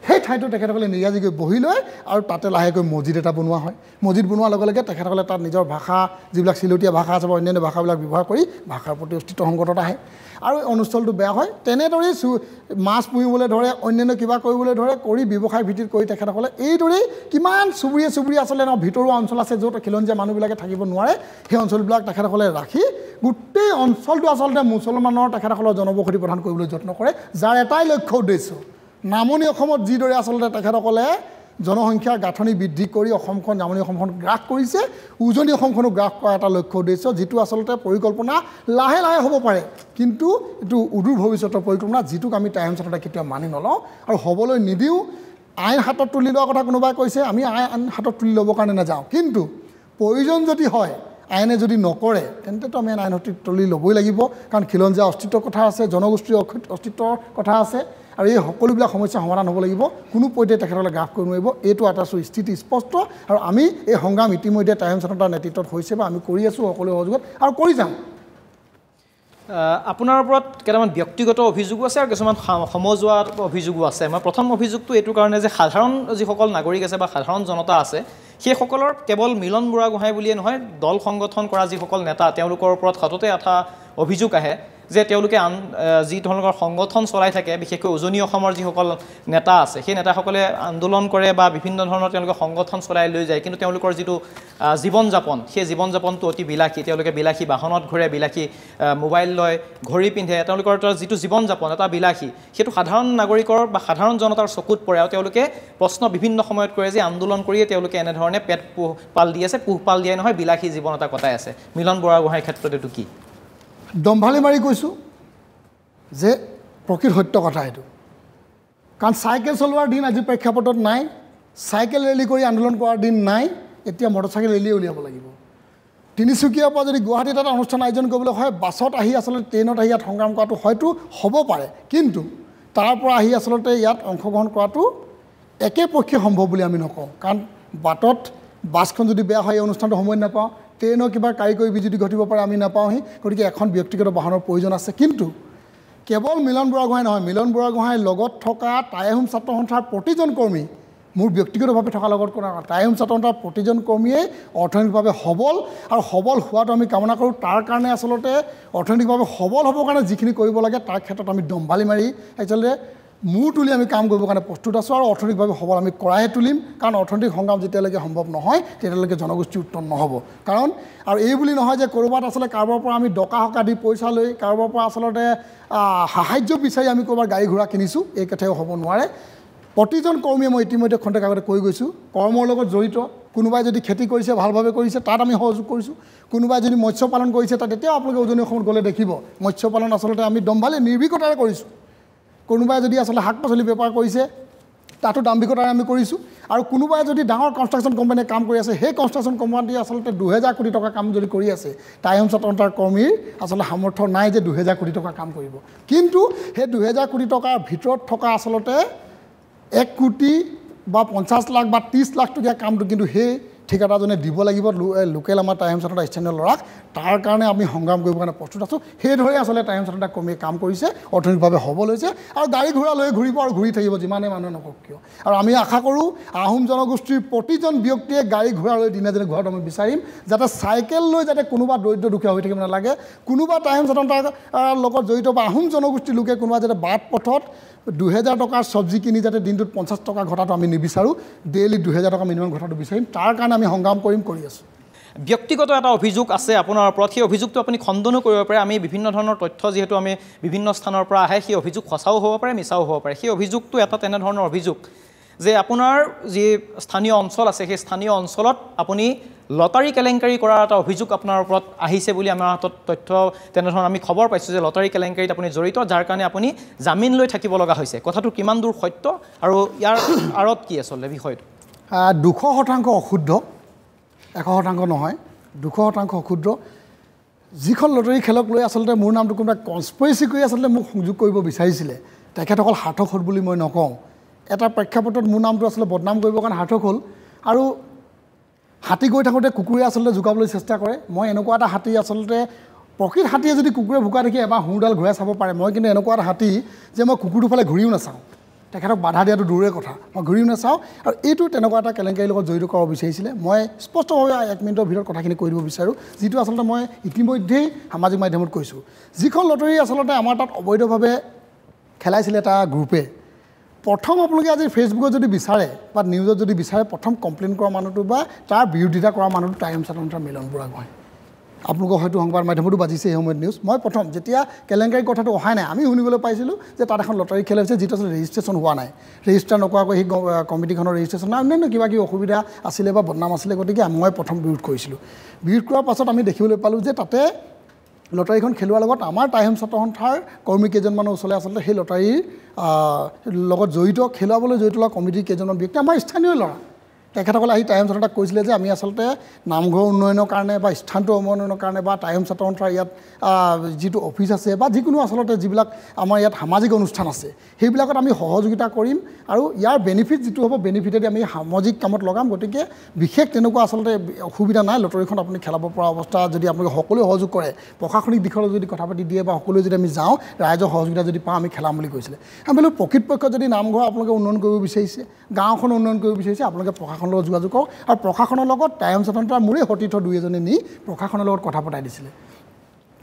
সেই ঠাইটো তেখেতসকলে নিজাজিকৈ বহি লয় আৰু তাতে লাহেকৈ মছজিদ এটা বনোৱা হয় মছজিদ বনোৱাৰ লগে লগে তেখেতসকলে তাত নিজৰ ভাষা যিবিলাক চিলতীয়া ভাষা আছে বা অন্যান্য ভাষাবিলাক ব্যৱহাৰ কৰি ভাষাৰ প্ৰতি অস্তিত্ব সংকটত আহে আৰু অনুষ্ঠানটো বেয়া হয় তেনেদৰেই মাছ পুহিবলৈ ধৰে অন্যান্য কিবা কৰিবলৈ ধৰে কৰি ব্যৱসায় ভিত্তিত কৰি তেখেতসকলে এইদৰেই কিমান চুবুৰীয়া আচলতে ভিতৰুৱা অঞ্চল আছে য'ত খিলঞ্জীয়া মানুহবিলাকে থাকিব নোৱাৰে সেই অঞ্চলবিলাক তেখেতসকলে ৰাখি গোটেই অঞ্চলটো আচলতে মুছলমানৰ তেখেতসকলৰ জনবসতি প্ৰদান কৰিবলৈ যত্ন কৰে যাৰ এটাই লক্ষ্য উদ্দেশ্য নামনি অসমত যিদৰে আচলতে তেখেতসকলে জনসংখ্যাৰ গাঁথনি বৃদ্ধি কৰি অসমখন নামনি অসমখন গ্ৰাস কৰিছে উজনি অসমখনো গ্ৰাস কৰা এটা লক্ষ্য উদ্দেশ্য যিটো আচলতে পৰিকল্পনা লাহে লাহে হ'ব পাৰে কিন্তু এইটো উদূৰ ভৱিষ্যতৰ পৰিকল্পনা যিটোক আমি টাই আহোম চেতনাই কেতিয়াও মানি নলওঁ আৰু হ'বলৈ নিদিওঁ আইন হাতত তুলি লোৱাৰ কথা কোনোবাই কৈছে আমি আইন হাতত তুলি ল'বৰ কাৰণে নাযাওঁ কিন্তু প্ৰয়োজন যদি হয় আইনে যদি নকৰে তেন্তেতো আমি আইন হাতত তুলি ল'বই লাগিব কাৰণ খিলঞ্জীয়া অস্তিত্বৰ কথা আছে জনগোষ্ঠীৰ অস্তিত্বৰ কথা আছে আৰু এই সকলোবিলাক সমস্যা সমাধান হ'ব লাগিব কোনো পৰ্যায়ত তেখেতসকলে গ্ৰাস কৰিব নোৱাৰিব এইটো এটা স্থিতি স্পষ্ট আৰু আমি এই সংগ্ৰাম ইতিমধ্যে টাই আহোম চেতনাৰ নেতৃত্বত হৈছে বা আমি কৰি আছোঁ সকলো সহযোগত আৰু কৰি যাম আপোনাৰ ওপৰত কেইটামান ব্যক্তিগত অভিযোগো আছে আৰু কিছুমান সমজুৱা অভিযোগো আছে মই প্ৰথম অভিযোগটো এইটো কাৰণে যে সাধাৰণ যিসকল নাগৰিক আছে বা সাধাৰণ জনতা আছে সেইসকলৰ কেৱল মিলন বুঢ়াগোহাঁই বুলিয়ে নহয় দল সংগঠন কৰা যিসকল নেতা তেওঁলোকৰ ওপৰত সততে এটা অভিযোগ আহে যে তেওঁলোকে যি ধৰণৰ সংগঠন চলাই থাকে বিশেষকৈ উজনি অসমৰ যিসকল নেতা আছে সেই নেতাসকলে আন্দোলন কৰে বা বিভিন্ন ধৰণৰ তেওঁলোকে সংগঠন চলাই লৈ যায় কিন্তু তেওঁলোকৰ যিটো জীৱন যাপন সেই জীৱন যাপনটো অতি বিলাসী তেওঁলোকে বিলাসী বাহনত ঘূৰে বিলাসী মোবাইল লয় ঘড়ী পিন্ধে তেওঁলোকৰ যিটো জীৱন যাপন এটা বিলাসী সেইটো সাধাৰণ নাগৰিকৰ বা সাধাৰণ জনতাৰ চকুত পৰে আৰু তেওঁলোকে প্ৰশ্ন বিভিন্ন সময়ত কৰে যে আন্দোলন কৰিয়ে তেওঁলোকে এনেধৰণে পেট পোহপাল দি আছে পোহপাল দিয়াই নহয় বিলাসী জীৱন এটা কটাই আছে মিলন বুঢ়াগোহাঁইৰ ক্ষেত্ৰত এইটো কি দম্ভালি মাৰি কৈছোঁ যে প্ৰকৃত সত্য কথা এইটো কাৰণ চাইকেল চলোৱাৰ দিন আজি প্ৰেক্ষাপটত নাই চাইকেল ৰেলী কৰি আন্দোলন কৰাৰ দিন নাই এতিয়া মটৰচাইকেল ৰেলীয়ে উলিয়াব লাগিব তিনিচুকীয়াৰ পৰা যদি গুৱাহাটীত এটা অনুষ্ঠান আয়োজন কৰিবলৈ হয় বাছত আহি আচলতে ট্ৰেইনত আহি ইয়াত সংগ্ৰাম কৰাটো হয়তো হ'ব পাৰে কিন্তু তাৰ পৰা আহি আচলতে ইয়াত অংশগ্ৰহণ কৰাটো একেপক্ষে সম্ভৱ বুলি আমি নকওঁ কাৰণ বাটত বাছখন যদি বেয়া হয় এই অনুষ্ঠানটো সময়ত নাপাওঁ ট্ৰেইনৰ কিবা কাৰিকৰী বিজুতি ঘটিব পাৰে আমি নাপাওঁহি গতিকে এখন ব্যক্তিগত বাহনৰ প্ৰয়োজন আছে কিন্তু কেৱল মিলন বুঢ়াগোহাঁই নহয়, মিলন বুঢ়াগোহাঁইৰ লগত থকা টাই আহোম ছাত্ৰ সন্থাৰ প্ৰতিজন কৰ্মী, মোৰ ব্যক্তিগতভাৱে থকাৰ লগত কৰা টাই আহোম ছাত্ৰ সন্থাৰ প্ৰতিজন কৰ্মীয়ে অৰ্থনৈতিকভাৱে সবল আৰু সবল হোৱাটো আমি কামনা কৰোঁ। তাৰ কাৰণে আচলতে অৰ্থনৈতিকভাৱে সবল হ'বৰ কাৰণে যিখিনি কৰিব লাগে তাৰ ক্ষেত্ৰত আমি দম্ভালি মাৰি আচলতে মূৰ তুলি আমি কাম কৰিবৰ কাৰণে প্ৰস্তুত আছোঁ আৰু অৰ্থনৈতিকভাৱে সবল আমি কৰাহে তুলিম। কাৰণ অৰ্থনৈতিক সংগ্ৰাম যেতিয়ালৈকে সম্ভৱ নহয় তেতিয়ালৈকে জনগোষ্ঠী উত্তম নহ'ব। কাৰণ আৰু এই বুলি নহয় যে ক'ৰবাত আচলতে কাৰোবাৰ পৰা আমি ডকা হকা দি পইচা লৈ কাৰোবাৰ পৰা আচলতে সাহায্য বিচাৰি আমি ক'ৰবাত গাড়ী ঘোঁৰা কিনিছোঁ, এই কথাও হ'ব নোৱাৰে। প্ৰতিজন কৰ্মীয়ে মই ইতিমধ্যে খন্তেক আগতে কৈ গৈছোঁ, কৰ্মৰ লগত জড়িত। কোনোবাই যদি খেতি কৰিছে ভালভাৱে কৰিছে তাত আমি সহযোগ কৰিছোঁ, কোনোবাই যদি মৎস্য পালন কৰিছে তাত এতিয়াও আপোনালোকে উজনি অসমত গ'লে দেখিব মৎস্য পালন আচলতে আমি দম্ভালি নিৰ্ভীকতাৰে কৰিছোঁ। কোনোবাই যদি আচলতে শাক পাচলি বেপাৰ কৰিছে তাতো দাম্ভিকতাৰে আমি কৰিছোঁ। আৰু কোনোবাই যদি ডাঙৰ কনষ্ট্ৰাকশ্যন কোম্পানীয়ে কাম কৰি আছে সেই কনষ্ট্ৰাকশ্যন কোম্পানীয়ে আচলতে 2000 কোটি টকা কাম যদি কৰি আছে, টাই আহোম ছাত্ৰ সন্থাৰ কৰ্মীৰ আচলতে সামৰ্থ্য নাই যে 2000 কোটি টকা কাম কৰিব। কিন্তু সেই 2000 কোটি টকাৰ ভিতৰত থকা আচলতে 1 কোটি বা 50 লাখ বা 30 লাখ টকীয়া কামটো কিন্তু সেই ঠিকাদাৰজনে দিব লাগিব লোকেল আমাৰ টাই আহোম ছাত্ৰ সন্থাৰ স্থানীয় ল'ৰাক। তাৰ কাৰণে আমি সংগ্ৰাম কৰিবৰ কাৰণে প্ৰস্তুত আছোঁ। সেইদৰে আচলতে টাই আহোম ছাত্ৰ সন্থাৰ কৰ্মীয়ে কাম কৰিছে, অৰ্থনৈতিকভাৱে সবল হৈছে আৰু গাড়ী ঘোঁৰা লৈ ঘূৰিব আৰু ঘূৰি থাকিব যিমানে মানুহে নকওক কিয়। আৰু আমি আশা কৰোঁ আহোম জনগোষ্ঠীৰ প্ৰতিজন ব্যক্তিয়ে গাড়ী ঘোঁৰা লৈ দিনে দিনে ঘৰত আমি বিচাৰিম, যাতে চাইকেল লৈ যাতে কোনোবা দৰিদ্ৰ দুখীয়া হৈ থাকিব নালাগে। কোনোবা টাই আহোম ছাত্ৰ সন্থাৰ লগত জড়িত বা আহোম জনগোষ্ঠীৰ লোকে কোনোবা যাতে বাট পথত 2000 টকাৰ চব্জি কিনি যাতে দিনটোত 50 টকা ঘটাটো আমি নিবিচাৰোঁ, ডেইলি 2000 টকা মিনিমাম ঘটাটো বিচাৰিম। তাৰ কাৰণে আমি সংগ্ৰাম কৰি আছোঁ। ব্যক্তিগত এটা অভিযোগ আছে আপোনাৰ ওপৰত, সেই অভিযোগটো আপুনি খণ্ডনো কৰিব পাৰে। আমি বিভিন্ন ধৰণৰ তথ্য যিহেতু আমি বিভিন্ন স্থানৰ পৰা আহে, সেই অভিযোগ সঁচাও হ'ব পাৰে মিছাও হ'ব পাৰে। সেই অভিযোগটো এটা তেনেধৰণৰ অভিযোগ যে আপোনাৰ যি স্থানীয় অঞ্চল আছে সেই স্থানীয় অঞ্চলত আপুনি লটাৰী কেলেংকাৰী কৰাৰ এটা অভিযোগ আপোনাৰ ওপৰত আহিছে বুলি আমাৰ হাতত তথ্য তেনেধৰণৰ আমি খবৰ পাইছোঁ যে লটাৰী কেলেংকাৰীত আপুনি জড়িত, যাৰ কাৰণে আপুনি জামিন লৈ থাকিব লগা হৈছে। কথাটো কিমান দূৰ সত্য আৰু ইয়াৰ আঁৰত কি আচলতে বিষয়টো? 200% অশুদ্ধ, 100% নহয়, 200% অশুদ্ধ। যিখন লটাৰী খেলক লৈ আচলতে মোৰ নামটো কোনোবাই কনস্পিৰেচি কৰি আচলতে মোক সংযোগ কৰিব বিচাৰিছিলে, তেখেতসকল সাৰ্থক হ'ল বুলি মই নকওঁ। এটা প্ৰেক্ষাপটত মোৰ নামটো আচলতে বদনাম কৰিবৰ কাৰণে সাৰ্থক হ'ল। আৰু হাতী গৈ থাকোঁতে কুকুৰে আচলতে জোকাবলৈ চেষ্টা কৰে। মই এনেকুৱা এটা হাতী আচলতে প্ৰকৃত হাতীয়ে যদি কুকুৰে ভোকা দেখি এবাৰ শুঁৰডাল ঘূৰাই চাব পাৰে, মই কিন্তু এনেকুৱা এটা হাতী যে মই কুকুৰটোৰ ফালে ঘূৰিও নাচাওঁ। তেখেতক বাধা দিয়াটো দূৰৰে কথা, মই ঘূৰিও নাচাওঁ। আৰু এইটো তেনেকুৱা এটা কেলেংকাৰীৰ লগত জড়িত কৰাব বিচাৰিছিলে। মই স্পষ্টভাৱে 1 মিনিটৰ ভিতৰত কথাখিনি কৈ দিব বিচাৰোঁ, যিটো আচলতে মই ইতিমধ্যেই সামাজিক মাধ্যমত কৈছোঁ। যিখন লটাৰী আচলতে আমাৰ তাত অবৈধভাৱে খেলাইছিলে এটা গ্ৰুপে, প্ৰথম আপোনালোকে আজি ফেচবুকত যদি বিচাৰে বা নিউজত যদি বিচাৰে, প্ৰথম কমপ্লেইন কৰা মানুহটো বা তাৰ বিৰোধিতা কৰা মানুহটো টাই আহোম ছাত্ৰ সন্থাৰ মিলন বুঢ়াগোহাঁই। আপোনালোকৰ হয়তো সংবাদ মাধ্যমতো বাজিছে এই সময়ত নিউজ। মই প্ৰথম যেতিয়া কেলেংকাৰীৰ কথাটো অহাই নাই, আমি শুনিবলৈ পাইছিলোঁ যে তাত এখন লটাৰী খেল হৈছে যিটো আচলতে ৰেজিষ্ট্ৰেশ্যন হোৱা নাই, ৰেজিষ্টাৰ নকৰাকৈ সেই কমিটিখনৰ ৰেজিষ্ট্ৰেশ্যন নাই, অন্যান্য কিবা কিবি অসুবিধা আছিলে বা বদনাম আছিলে, গতিকে মই প্ৰথম বিৰোধ কৰিছিলোঁ। বিৰোধ কৰাৰ পাছত আমি দেখিবলৈ পালোঁ যে তাতে লটাৰীখন খেলোৱাৰ লগত আমাৰ টাই আহোম ছাত্ৰ সন্থাৰ কৰ্মী কেইজনমানৰ ওচৰলৈ আচলতে সেই লটাৰীৰ লগত জড়িত খেলুৱাবলৈ জড়িত হোৱা কমিটিৰ কেইজনমান ব্যক্তি আমাৰ স্থানীয় ল'ৰা। তেখেতসকলে আহি টাই আহোম ছাত্ৰ সন্থাক কৈছিলে যে আমি আচলতে নামঘৰ উন্নয়নৰ কাৰণে বা স্থানটো উন্নয়নৰ কাৰণে বা টাই আহোম ছাত্ৰ সন্থাৰ ইয়াত যিটো অফিচ আছে বা যিকোনো আচলতে যিবিলাক আমাৰ ইয়াত সামাজিক অনুষ্ঠান আছে সেইবিলাকত আমি সহযোগিতা কৰিম আৰু ইয়াৰ বেনিফিট যিটো হ'ব বেনিফিটেদি আমি সামাজিক কামত লগাম। গতিকে বিশেষ তেনেকুৱা আচলতে অসুবিধা নাই। লটাৰীখন আপুনি খেলাব পৰা অৱস্থা যদি আপোনালোকে সকলোৱে সহযোগ কৰে, প্ৰশাসনিক দিশলৈ যদি কথা পাতি দিয়ে বা সকলোৱে যদি আমি যাওঁ, ৰাইজৰ সহযোগিতা যদি পাওঁ, আমি খেলাম বুলি কৈছিলে। আমি বোলো প্ৰকৃতপক্ষত যদি নামঘৰ আপোনালোকে উন্নয়ন কৰিব বিচাৰিছে, গাঁওখন উন্নয়ন কৰিব বিচাৰিছে, আপোনালোকে প্ৰশাসনৰ লগত যোগাযোগ কৰক। আৰু প্ৰশাসনৰ লগত টাই আহোম ছাত্ৰ সন্থাৰ মোৰে সতীৰ্থ 2-এজনে নি প্ৰশাসনৰ লগত কথা পতাই দিছিলে।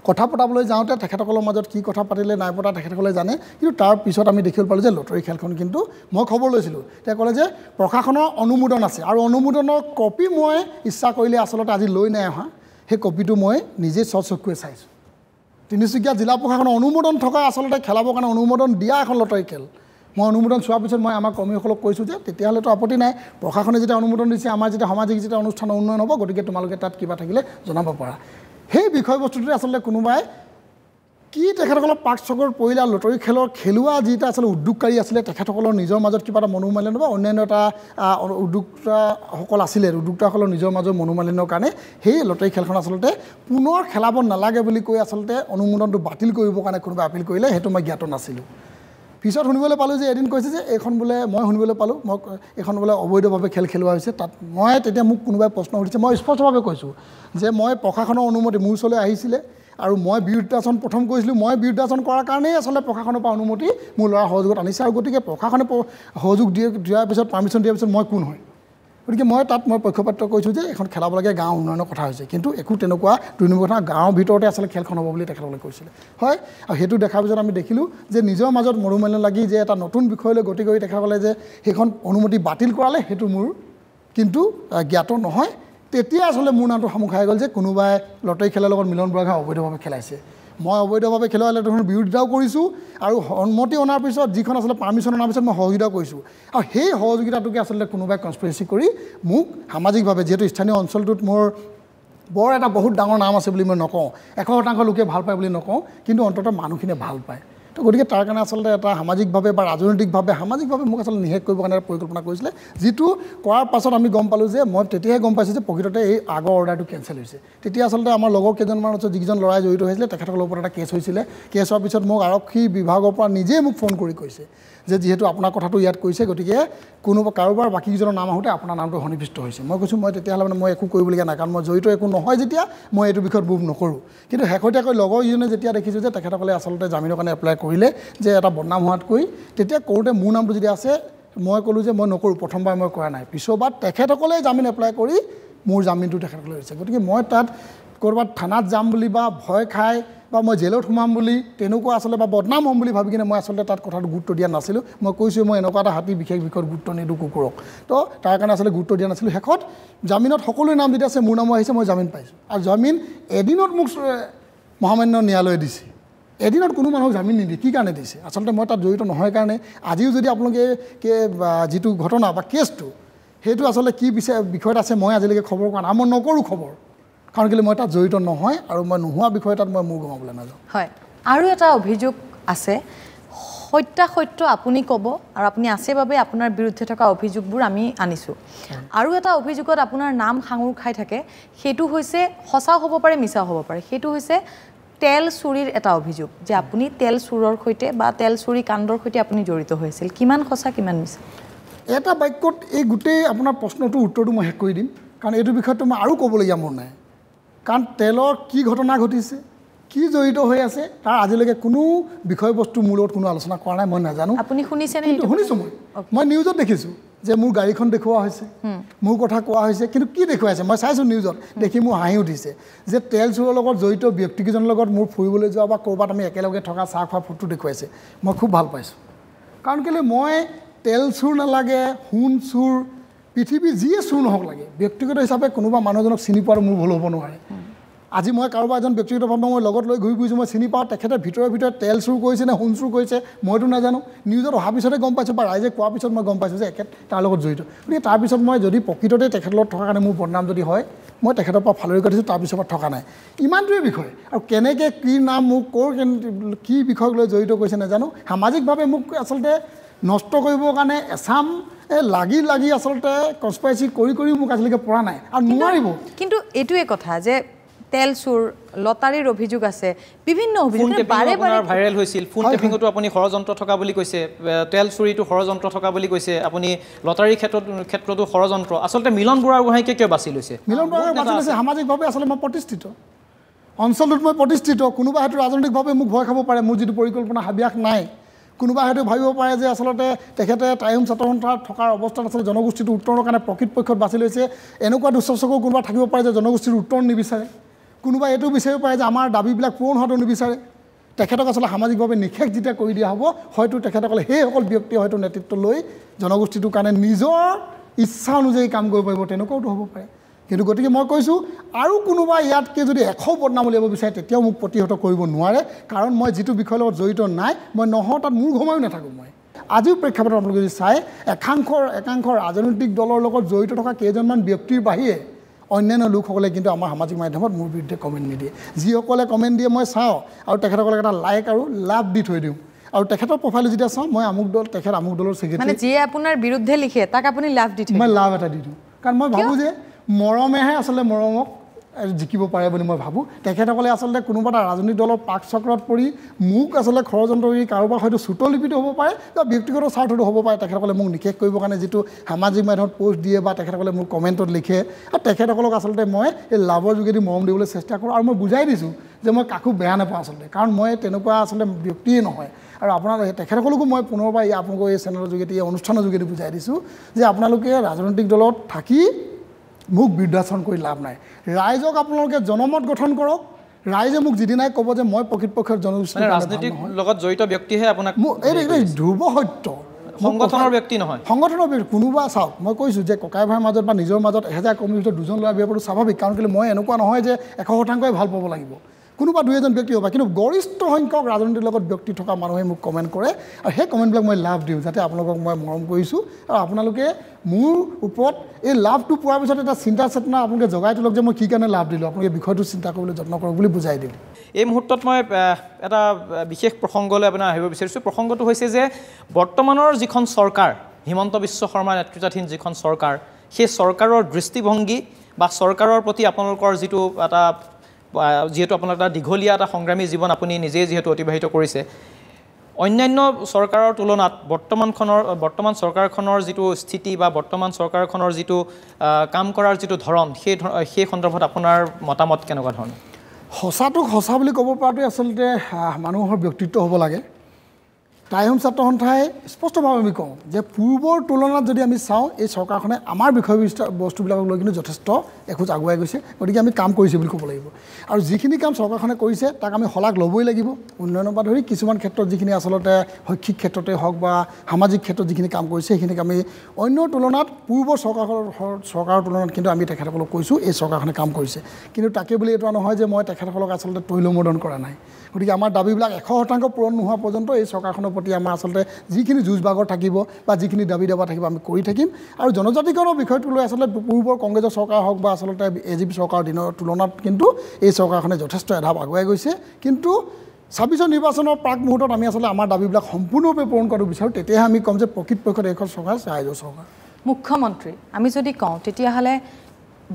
কথা পতাবলৈ যাওঁতে তেখেতসকলৰ মাজত কি কথা পাতিলে নাই পতা তেখেতসকলে জানে, কিন্তু তাৰ পিছত আমি দেখিবলৈ পালোঁ যে লটাৰী খেলখন কিন্তু মই খবৰ লৈছিলোঁ। তেওঁ ক'লে যে প্ৰশাসনৰ অনুমোদন আছে আৰু অনুমোদনৰ কপি মই ইচ্ছা কৰিলে আচলতে আজি লৈ নাই অহা, সেই কপিটো মই নিজে স্বচক্ষুৱে চাইছোঁ। তিনিচুকীয়া জিলা প্ৰশাসনৰ অনুমোদন থকা আচলতে খেলাবৰ কাৰণে অনুমোদন দিয়া এখন লটাৰী খেল। মই অনুমোদন চোৱাৰ পিছত মই আমাৰ কৰ্মীসকলক কৈছোঁ যে তেতিয়াহ'লেতো আপত্তি নাই, প্ৰশাসনে যেতিয়া অনুমোদন দিছে, আমাৰ যেতিয়া সামাজিক যেতিয়া অনুষ্ঠানৰ উন্নয়ন হ'ব, গতিকে তোমালোকে তাত কিবা থাকিলে জনাব পাৰা। সেই বিষয়বস্তুটোতে আচলতে কোনোবাই কি তেখেতসকলৰ পাক চকৰ পৰিলে লটাৰী খেলৰ খেলুৱা যিটা আচলতে উদ্যোগকাৰী আছিলে, তেখেতসকলৰ নিজৰ মাজত কিবা এটা মনোমালিন্য বা অন্যান্য এটা উদ্যোক্তাসকল আছিলে, উদ্যোক্তাসকলৰ নিজৰ মাজৰ মনোমালিন্যৰ কাৰণে সেই লটাৰী খেলখন আচলতে পুনৰ খেলাব নালাগে বুলি কৈ আচলতে অনুমোদনটো বাতিল কৰিবৰ কাৰণে কোনোবাই আপিল কৰিলে, সেইটো মই জ্ঞাত নাছিলোঁ। পিছত শুনিবলৈ পালোঁ যে এদিন কৈছে যে এইখন বোলে, মই শুনিবলৈ পালোঁ মই এইখন বোলে অবৈধভাৱে খেল খেলোৱা হৈছে। তাত মই তেতিয়া মোক কোনোবাই প্ৰশ্ন সুধিছে, মই স্পষ্টভাৱে কৈছোঁ যে মই প্ৰশাসনৰ অনুমতি মোৰ ওচৰলৈ আহিছিলে, আৰু মই বিৰুদ্ধাচৰণ প্ৰথম কৰিছিলোঁ মই বিৰুদ্ধাচৰণ কৰাৰ কাৰণেই আচলতে প্ৰশাসনৰ পৰা অনুমতি মোৰ ল'ৰা সহযোগত আনিছে আৰু গতিকে প্ৰশাসনে সহযোগ দিয়াৰ পিছত পাৰ্মিশ্যন দিয়াৰ পিছত মই কোন হয় গতিকে মই তাত মই পক্ষপাত কৈছোঁ যে এখন খেলাবলগীয়া গাঁও উন্নয়নৰ কথা হৈছে কিন্তু একো তেনেকুৱা 2 নম্বৰ কথা গাঁৱৰ ভিতৰতে আচলতে খেলখন হ'ব বুলি তেখেতসকলে কৈছিলে হয় আৰু সেইটো দেখাৰ পিছত আমি দেখিলোঁ যে নিজৰ মাজত মনোমালিন্য লাগি যে এটা নতুন বিষয়লৈ গতি কৰি তেখেতসকলে যে সেইখন অনুমতি বাতিল কৰালে সেইটো মোৰ কিন্তু জ্ঞাত নহয় তেতিয়া আচলতে মোৰ নামটো সামু খাই গ'ল যে কোনোবাই লটাৰী খেলাৰ লগত মিলন বুঢ়াগোহাঁই অবৈধভাৱে খেলাইছে মই অবৈধভাৱে খেলোৱা দেখোন বিৰোধিতাও কৰিছোঁ আৰু সন্মতি অনাৰ পিছত যিখন আচলতে পাৰ্মিশ্যন অনাৰ পিছত মই সহযোগিতাও কৰিছোঁ আৰু সেই সহযোগিতাটোকে আচলতে কোনোবাই কনস্পিৰেচি কৰি মোক সামাজিকভাৱে যিহেতু স্থানীয় অঞ্চলটোত মোৰ বৰ এটা বহুত ডাঙৰ নাম আছে বুলি মই নকওঁ 100% লোকে ভাল পায় বুলি নকওঁ কিন্তু অন্ততঃ মানুহখিনিয়ে ভাল পায় তো গতিকে তাৰ কাৰণে আচলতে এটা সামাজিকভাৱে বা ৰাজনৈতিকভাৱে সামাজিকভাৱে মোক আচলতে নিষেধ কৰিবৰ কাৰণে পৰিকল্পনা কৰিছিলে যিটো কৰাৰ পাছত আমি গম পালোঁ যে মই তেতিয়াহে গম পাইছোঁ যে প্ৰকৃততে এই আগৰ অৰ্ডাৰটো কেঞ্চেল হৈছে তেতিয়া আচলতে আমাৰ লগৰ কেইজনমান আছে যিকেইজন ল'ৰাই জড়িত হৈছিলে তেখেতসকলৰ ওপৰত এটা কেছ হৈছিলে কেছ হোৱাৰ পিছত মোক আৰক্ষী বিভাগৰ পৰা নিজেই মোক ফোন কৰি কৈছে যে যিহেতু আপোনাৰ কথাটো ইয়াত কৈছে গতিকে কোনোবা কাৰোবাৰ বাকীকেইজনৰ নাম আহোঁতে আপোনাৰ নামটো সন্নিৱিষ্ট হৈছে মই কৈছোঁ মই তেতিয়াহ'লে মানে মই একো কৰিবলগীয়া নাই কাৰণ মই জড়িত একো নহয় যেতিয়া মই এইটো বিষয়ত মুভ নকৰোঁ কিন্তু শেহতীয়াকৈ লগৰকেইজনে যেতিয়া দেখিছোঁ যে তেখেতসকলে আচলতে জামিনৰ কাৰণে এপ্লাই কৰিলে যে এটা বদনাম হোৱাতকৈ তেতিয়া কৰোঁতে মোৰ নামটো যদি আছে মই ক'লোঁ যে মই নকৰোঁ প্ৰথমবাৰ মই কৰা নাই পিছৰবাৰ তেখেতসকলে জামিন এপ্লাই কৰি মোৰ জামিনটো তেখেতসকলে লৈছে গতিকে মই তাত ক'ৰবাত থানাত যাম বুলি বা ভয় খাই বা মই জেলত সোমাম বুলি তেনেকুৱা আচলতে বা বদনাম হ'ম বুলি ভাবি কিনে মই আচলতে তাত কথাটো গুৰুত্ব দিয়া নাছিলোঁ মই কৈছোঁ মই এনেকুৱা এটা হাতী বিশেষ বিষয়ত গুৰুত্ব নিদিওঁ কুকুৰক তো তাৰ কাৰণে আচলতে গুৰুত্ব দিয়া নাছিলোঁ শেষত জামিনত সকলোৰে নাম যেতিয়া আছে মোৰ নামো আহিছে মই জামিন পাইছোঁ আৰু জামিন এদিনত মোক মহামান্য ন্যায়ালয়ে দিছে এদিনত কোনো মানুহক জামিন নিদিয়ে কি কাৰণে দিছে আচলতে মই তাত জড়িত নহয় কাৰণে আজিও যদি আপোনালোকে যিটো ঘটনা বা কেছটো সেইটো আচলতে কি বিষয়ত আছে মই আজিলৈকে খবৰ কৰা নাই মই নকৰোঁ খবৰ কাৰণ কেলৈ মই তাত জড়িত নহয় আৰু মই নোহোৱা বিষয় তাত মই মূৰ গমাবলৈ নাযাওঁ হয় আৰু এটা অভিযোগ আছে সত্যাসত্য আপুনি ক'ব আৰু আপুনি আছে বাবে আপোনাৰ বিৰুদ্ধে থকা অভিযোগবোৰ আমি আনিছোঁ আৰু এটা অভিযোগত আপোনাৰ নাম সাঙুৰ খাই থাকে সেইটো হৈছে সঁচাও হ'ব পাৰে মিছাও হ'ব পাৰে সেইটো হৈছে তেল চুৰিৰ এটা অভিযোগ যে আপুনি তেল চুৰৰ সৈতে বা তেল চুৰি কাণ্ডৰ সৈতে আপুনি জড়িত হৈছিল কিমান সঁচা কিমান মিছা এটা বাক্যত এই গোটেই আপোনাৰ প্ৰশ্নটোৰ উত্তৰটো মই শেষ কৰি দিম কাৰণ এইটো বিষয়টো মই আৰু ক'বলগীয়া মোৰ নাই কাৰণ তেলৰ কি ঘটনা ঘটিছে কি জড়িত হৈ আছে তাৰ আজিলৈকে কোনো বিষয়বস্তু মোৰ লগত কোনো আলোচনা কৰা নাই মই নাজানো আপুনি শুনিছেনে কিন্তু শুনিছোঁ মই নিউজত দেখিছোঁ যে মোৰ গাড়ীখন দেখুওৱা হৈছে মোৰ কথা কোৱা হৈছে কিন্তু কি দেখুৱাইছে মই চাইছোঁ নিউজত দেখি মোৰ হাঁহি উঠিছে যে তেল চুৰৰ লগত জড়িত ব্যক্তিকেইজনৰ লগত মোৰ ফুৰিবলৈ যোৱা বা ক'ৰবাত আমি একেলগে থকা চাহ খোৱা ফটো দেখুৱাইছে মই খুব ভাল পাইছোঁ কাৰণ কেলৈ মই তেল চুৰ নালাগে সোণ চুৰ পৃথিৱী যিয়ে চুৰ নহওক লাগে ব্যক্তিগত হিচাপে কোনোবা মানুহজনক চিনি পোৱাটো মোৰ ভুল হ'ব নোৱাৰে আজি মই কাৰোবাৰ এজন ব্যক্তিগতভাৱে মই লগত লৈ ঘূৰি ফুৰিছোঁ মই চিনি পাওঁ তেখেতে ভিতৰত তেল চুৰ কৰিছে নে সোণ চুৰ কৰিছে মইতো নাজানো নিউজত অহাৰ পিছতে গম পাইছোঁ বা ৰাইজে কোৱাৰ পিছত মই গম পাইছোঁ যে তাৰ লগত জড়িত গতিকে তাৰপিছত মই যদি প্ৰকৃততে তেখেতৰ লগত থকা কাৰণে মোৰ বদনাম যদি হয় মই তেখেতৰ পৰা ফালৰি কাটিছোঁ তাৰপিছৰ পৰা থকা নাই ইমানটোৱে বিষয় আৰু কেনেকৈ কি নাম মোক কি বিষয়ক লৈ জড়িত কৰিছে নাজানো সামাজিকভাৱে মোক আচলতে নষ্ট কৰিবৰ কাৰণে এচাম লাগি আচলতে কনস্পাইৰেচি কৰি মোক আজিলৈকে পৰা নাই আৰু নোৱাৰিব কিন্তু এইটোৱে কথা যে তেল চুৰ লটাৰীৰ অভিযোগ আছে বিভিন্ন অভিযোগ ভাইৰেল হৈছিল ফোন টেপিঙতো আপুনি ষড়যন্ত্ৰ থকা বুলি কৈছে তেল চুৰিটো ষড়যন্ত্ৰ থকা বুলি কৈছে আপুনি লটাৰীৰ ক্ষেত্ৰতো ষড়যন্ত্ৰ আচলতে মিলন বুঢ়াগোহাঁইকে কিয় বাছি লৈছে মিলন বুঢ়াগোহাঁই বাছি লৈছে সামাজিকভাৱে আচলতে মই প্ৰতিষ্ঠিত অঞ্চলটোত মই প্ৰতিষ্ঠিত কোনোবা হয়তো ৰাজনৈতিকভাৱে মোক ভয় খাব পাৰে মোৰ যিটো পৰিকল্পনা হাবিয়াস নাই কোনোবা হয়তো ভাবিব পাৰে যে আচলতে তেখেতে টাইম ছাত্ৰ সন্থাত থকাৰ অৱস্থাত আচলতে জনগোষ্ঠীটো উত্তৰণৰ কাৰণে প্ৰকৃতপক্ষত বাছি লৈছে এনেকুৱা দুঃশাসকো কোনোবা থাকিব পাৰে যে জনগোষ্ঠীৰ উত্তৰ নিবিচাৰে কোনোবা এইটো বিচাৰিব পাৰে যে আমাৰ দাবীবিলাক পূৰণ হোৱাটো নিবিচাৰে তেখেতক আচলতে সামাজিকভাৱে নিষেধ যেতিয়া কৰি দিয়া হ'ব হয়তো তেখেতসকলে সেইসকল ব্যক্তিয়ে হয়তো নেতৃত্ব লৈ জনগোষ্ঠীটোৰ কাৰণে নিজৰ ইচ্ছা অনুযায়ী কাম কৰিব পাৰিব তেনেকুৱাওতো হ'ব পাৰে কিন্তু গতিকে মই কৈছোঁ আৰু কোনোবা ইয়াতকৈ যদি 100 বদনাম উলিয়াব বিচাৰে তেতিয়াও মোক প্ৰতিহত কৰিব নোৱাৰে কাৰণ মই যিটো বিষয়ৰ লগত জড়িত নাই মই নহওঁ তাত মোৰ ঘমায়ো নাথাকোঁ মই আজিও প্ৰেক্ষাপটত আপোনালোকে যদি চাই একাংশ ৰাজনৈতিক দলৰ লগত জড়িত থকা কেইজনমান ব্যক্তিৰ বাহিৰে অন্যান্য লোকসকলে কিন্তু আমাৰ সামাজিক মাধ্যমত মোৰ বিৰুদ্ধে কমেণ্ট নিদিয়ে যিসকলে কমেণ্ট দিয়ে মই চাওঁ আৰু তেখেতসকলক এটা লাইক আৰু লাভ দি থৈ দিওঁ আৰু তেখেতৰ প্ৰফাইল যেতিয়া চাওঁ মই আমুক দল তেখেত আমুক দলৰ ছেক্ৰেটাৰী মানে যিয়ে আপোনাৰ বিৰুদ্ধে লিখে তাক আপুনি লাভ দি থৈ মই লাভ এটা দি দিওঁ কাৰণ মই ভাবোঁ যে মৰমেহে আচলতে মৰমক জিকিব পাৰে বুলি মই ভাবোঁ তেখেতসকলে আচলতে কোনোবা এটা ৰাজনৈতিক দলৰ পাক চক্ৰত পৰি মোক আচলতে ষড়যন্ত্ৰ কৰি কাৰোবাৰ হয়তো চুটলিপিত হ'ব পাৰে বা ব্যক্তিগত স্বাৰ্থতো হ'ব পাৰে তেখেতসকলে মোক নিষেধ কৰিবৰ কাৰণে যিটো সামাজিক মাধ্যমত পোষ্ট দিয়ে বা তেখেতসকলে মোক কমেণ্টত লিখে আৰু তেখেতসকলক আচলতে মই এই লাভৰ যোগেদি মৰম দিবলৈ চেষ্টা কৰোঁ আৰু মই বুজাই দিছোঁ যে মই কাকো বেয়া নাপাওঁ আচলতে, কাৰণ মই তেনেকুৱা আচলতে ব্যক্তিয়ে নহয়। আৰু আপোনাৰ তেখেতসকলকো মই পুনৰবাৰ আপোনালোকৰ এই চেনেলৰ যোগেদি এই অনুষ্ঠানৰ যোগেদি বুজাই দিছোঁ যে আপোনালোকে ৰাজনৈতিক দলত থাকি মোক বিৰুদ্ধাচৰণ কৰি লাভ নাই। ৰাইজক আপোনালোকে জনমত গঠন কৰক, ৰাইজে মোক যিদিনাই ক'ব যে মই প্ৰকৃতপক্ষে জনগোষ্ঠীৰ ৰাজনীতিৰ লগত জড়িত ব্যক্তিহে আপোনাক এই ধ্ৰুৱ সত্য, সংগঠনৰ ব্যক্তি নহয়, সংগঠনৰ ব্যক্তি। কোনোবা চাওক, মই কৈছোঁ যে ককাই ভাইৰ মাজত বা নিজৰ মাজত 1000 কৰ্মীৰ ভিতৰত 2জন ল'ৰা বিয়া পৰাটো স্বাভাৱিক, কাৰণ কেলৈ মই এনেকুৱা নহয় যে 100% ভাল পাব লাগিব, কোনোবা 2-এজন ব্যক্তি হ'ব, কিন্তু গৰিষ্ঠ সংখ্যক ৰাজনীতিৰ লগত ব্যক্তি থকা মানুহে মোক কমেণ্ট কৰে, আৰু সেই কমেণ্টবিলাক মই লাভ দিওঁ, যাতে আপোনালোকক মই মৰম কৰিছোঁ। আৰু আপোনালোকে মোৰ ওপৰত এই লাভটো পোৱাৰ পিছত এটা চিন্তা চেতনা আপোনালোকে জগাই তোলক যে মই কি কাৰণে লাভ দিলোঁ, আপোনালোকে বিষয়টো চিন্তা কৰিবলৈ যত্ন কৰক বুলি বুজাই দিওঁ। এই মুহূৰ্তত মই এটা বিশেষ প্ৰসংগলৈ আপোনাৰ আহিব বিচাৰিছোঁ। প্ৰসংগটো হৈছে যে বৰ্তমানৰ যিখন চৰকাৰ, হিমন্ত বিশ্ব শৰ্মা নেতৃত্বাধীন যিখন চৰকাৰ, সেই চৰকাৰৰ দৃষ্টিভংগী বা চৰকাৰৰ প্ৰতি আপোনালোকৰ যিটো এটা, যিহেতু আপোনালোকৰ এটা দীঘলীয়া এটা সংগ্ৰামী জীৱন আপুনি নিজেই যিহেতু অতিবাহিত কৰিছে, অন্যান্য চৰকাৰৰ তুলনাত বৰ্তমান চৰকাৰখনৰ যিটো স্থিতি বা বৰ্তমান চৰকাৰখনৰ যিটো কাম কৰাৰ যিটো ধৰণ, সেই সন্দৰ্ভত আপোনাৰ মতামত কেনেকুৱা ধৰণৰ? সঁচাটোক সঁচা বুলি ক'ব পৰাটোৱে আচলতে মানুহৰ ব্যক্তিত্ব হ'ব লাগে। টাইহোম ছাত্ৰ সন্থাই স্পষ্টভাৱে আমি কওঁ যে পূৰ্বৰ তুলনাত যদি আমি চাওঁ, এই চৰকাৰখনে আমাৰ বিষয়বস্তুবিলাকক লৈ কিন্তু যথেষ্ট এখোজ আগুৱাই গৈছে, গতিকে আমি কাম কৰিছে বুলি ক'ব লাগিব। আৰু যিখিনি কাম চৰকাৰখনে কৰিছে তাক আমি শলাগ ল'বই লাগিব। উন্নয়নৰ পৰা ধৰি কিছুমান ক্ষেত্ৰত যিখিনি আচলতে শৈক্ষিক ক্ষেত্ৰতে হওক বা সামাজিক ক্ষেত্ৰত যিখিনি কাম কৰিছে, সেইখিনিক আমি অন্য তুলনাত পূৰ্বৰ চৰকাৰৰ তুলনাত কিন্তু আমি তেখেতসকলক কৈছোঁ এই চৰকাৰখনে কাম কৰিছে। কিন্তু তাকে বুলি এইটো নহয় যে মই তেখেতসকলক আচলতে তৈলমৰ্দন কৰা নাই। গতিকে আমাৰ দাবীবিলাক 100% পূৰণ নোহোৱা পৰ্যন্ত এই চৰকাৰখনৰ প্ৰতি আমাৰ আচলতে যিখিনি যুঁজ বাগৰ থাকিব বা যিখিনি দাবী দাবা থাকিব আমি কৰি থাকিম। আৰু জনজাতিকৰণৰ বিষয়টো লৈ আচলতে পূৰ্বৰ কংগ্ৰেছৰ চৰকাৰ হওক বা আচলতে AGP চৰকাৰৰ দিনৰ তুলনাত কিন্তু এই চৰকাৰখনে যথেষ্ট এধাপ আগুৱাই গৈছে। কিন্তু 26 নিৰ্বাচনৰ প্ৰাক মুহূৰ্তত আমি আচলতে আমাৰ দাবীবিলাক সম্পূৰ্ণৰূপে পূৰণ কৰিব বিচাৰোঁ, তেতিয়াহে আমি ক'ম যে প্ৰকৃতপক্ষত এইখন চৰকাৰ ৰাইজৰ চৰকাৰ। মুখ্যমন্ত্ৰী আমি যদি কওঁ তেতিয়াহ'লে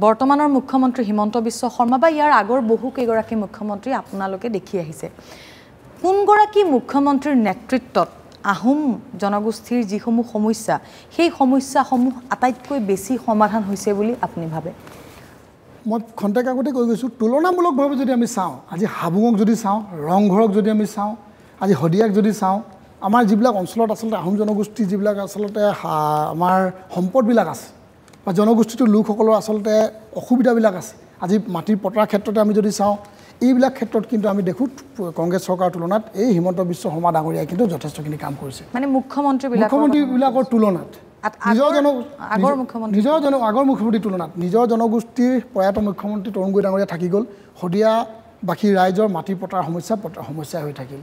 বৰ্তমানৰ মুখ্যমন্ত্ৰী হিমন্ত বিশ্ব শৰ্মা বা ইয়াৰ আগৰ বহু কেইগৰাকী মুখ্যমন্ত্ৰী আপোনালোকে দেখি আহিছে, কোনগৰাকী মুখ্যমন্ত্ৰীৰ নেতৃত্বত আহোম জনগোষ্ঠীৰ যিসমূহ সমস্যা, সেই সমস্যাসমূহ আটাইতকৈ বেছি সমাধান হৈছে বুলি আপুনি ভাবে? মই খন্তেক আগতে কৈ গৈছোঁ, তুলনামূলকভাৱে যদি আমি চাওঁ, আজি হাবুঙক যদি চাওঁ, ৰংঘৰক যদি আমি চাওঁ, আজি শদিয়াক যদি চাওঁ, আমাৰ যিবিলাক অঞ্চলত আচলতে আহোম জনগোষ্ঠী যিবিলাক আচলতে আমাৰ সম্পদবিলাক আছে বা জনগোষ্ঠীটোৰ লোকসকলৰ আচলতে অসুবিধাবিলাক আছে, আজি মাটিৰ পটৰাৰ ক্ষেত্ৰতে আমি যদি চাওঁ, এইবিলাক ক্ষেত্ৰত কিন্তু আমি দেখোঁ কংগ্ৰেছ চৰকাৰৰ তুলনাত এই হিমন্ত বিশ্ব শৰ্মা ডাঙৰীয়াই কিন্তু যথেষ্টখিনি কাম কৰিছে। মানে মুখ্যমন্ত্ৰীবিলাকৰ তুলনাত আগৰ মুখ্যমন্ত্ৰীৰ তুলনাত নিজৰ জনগোষ্ঠীৰ প্ৰয়াত মুখ্যমন্ত্ৰী তৰুণ গগৈ ডাঙৰীয়া থাকি গ'ল, শদিয়াবাসী ৰাইজৰ মাটিৰ পটাৰ সমস্যা হৈ থাকিল।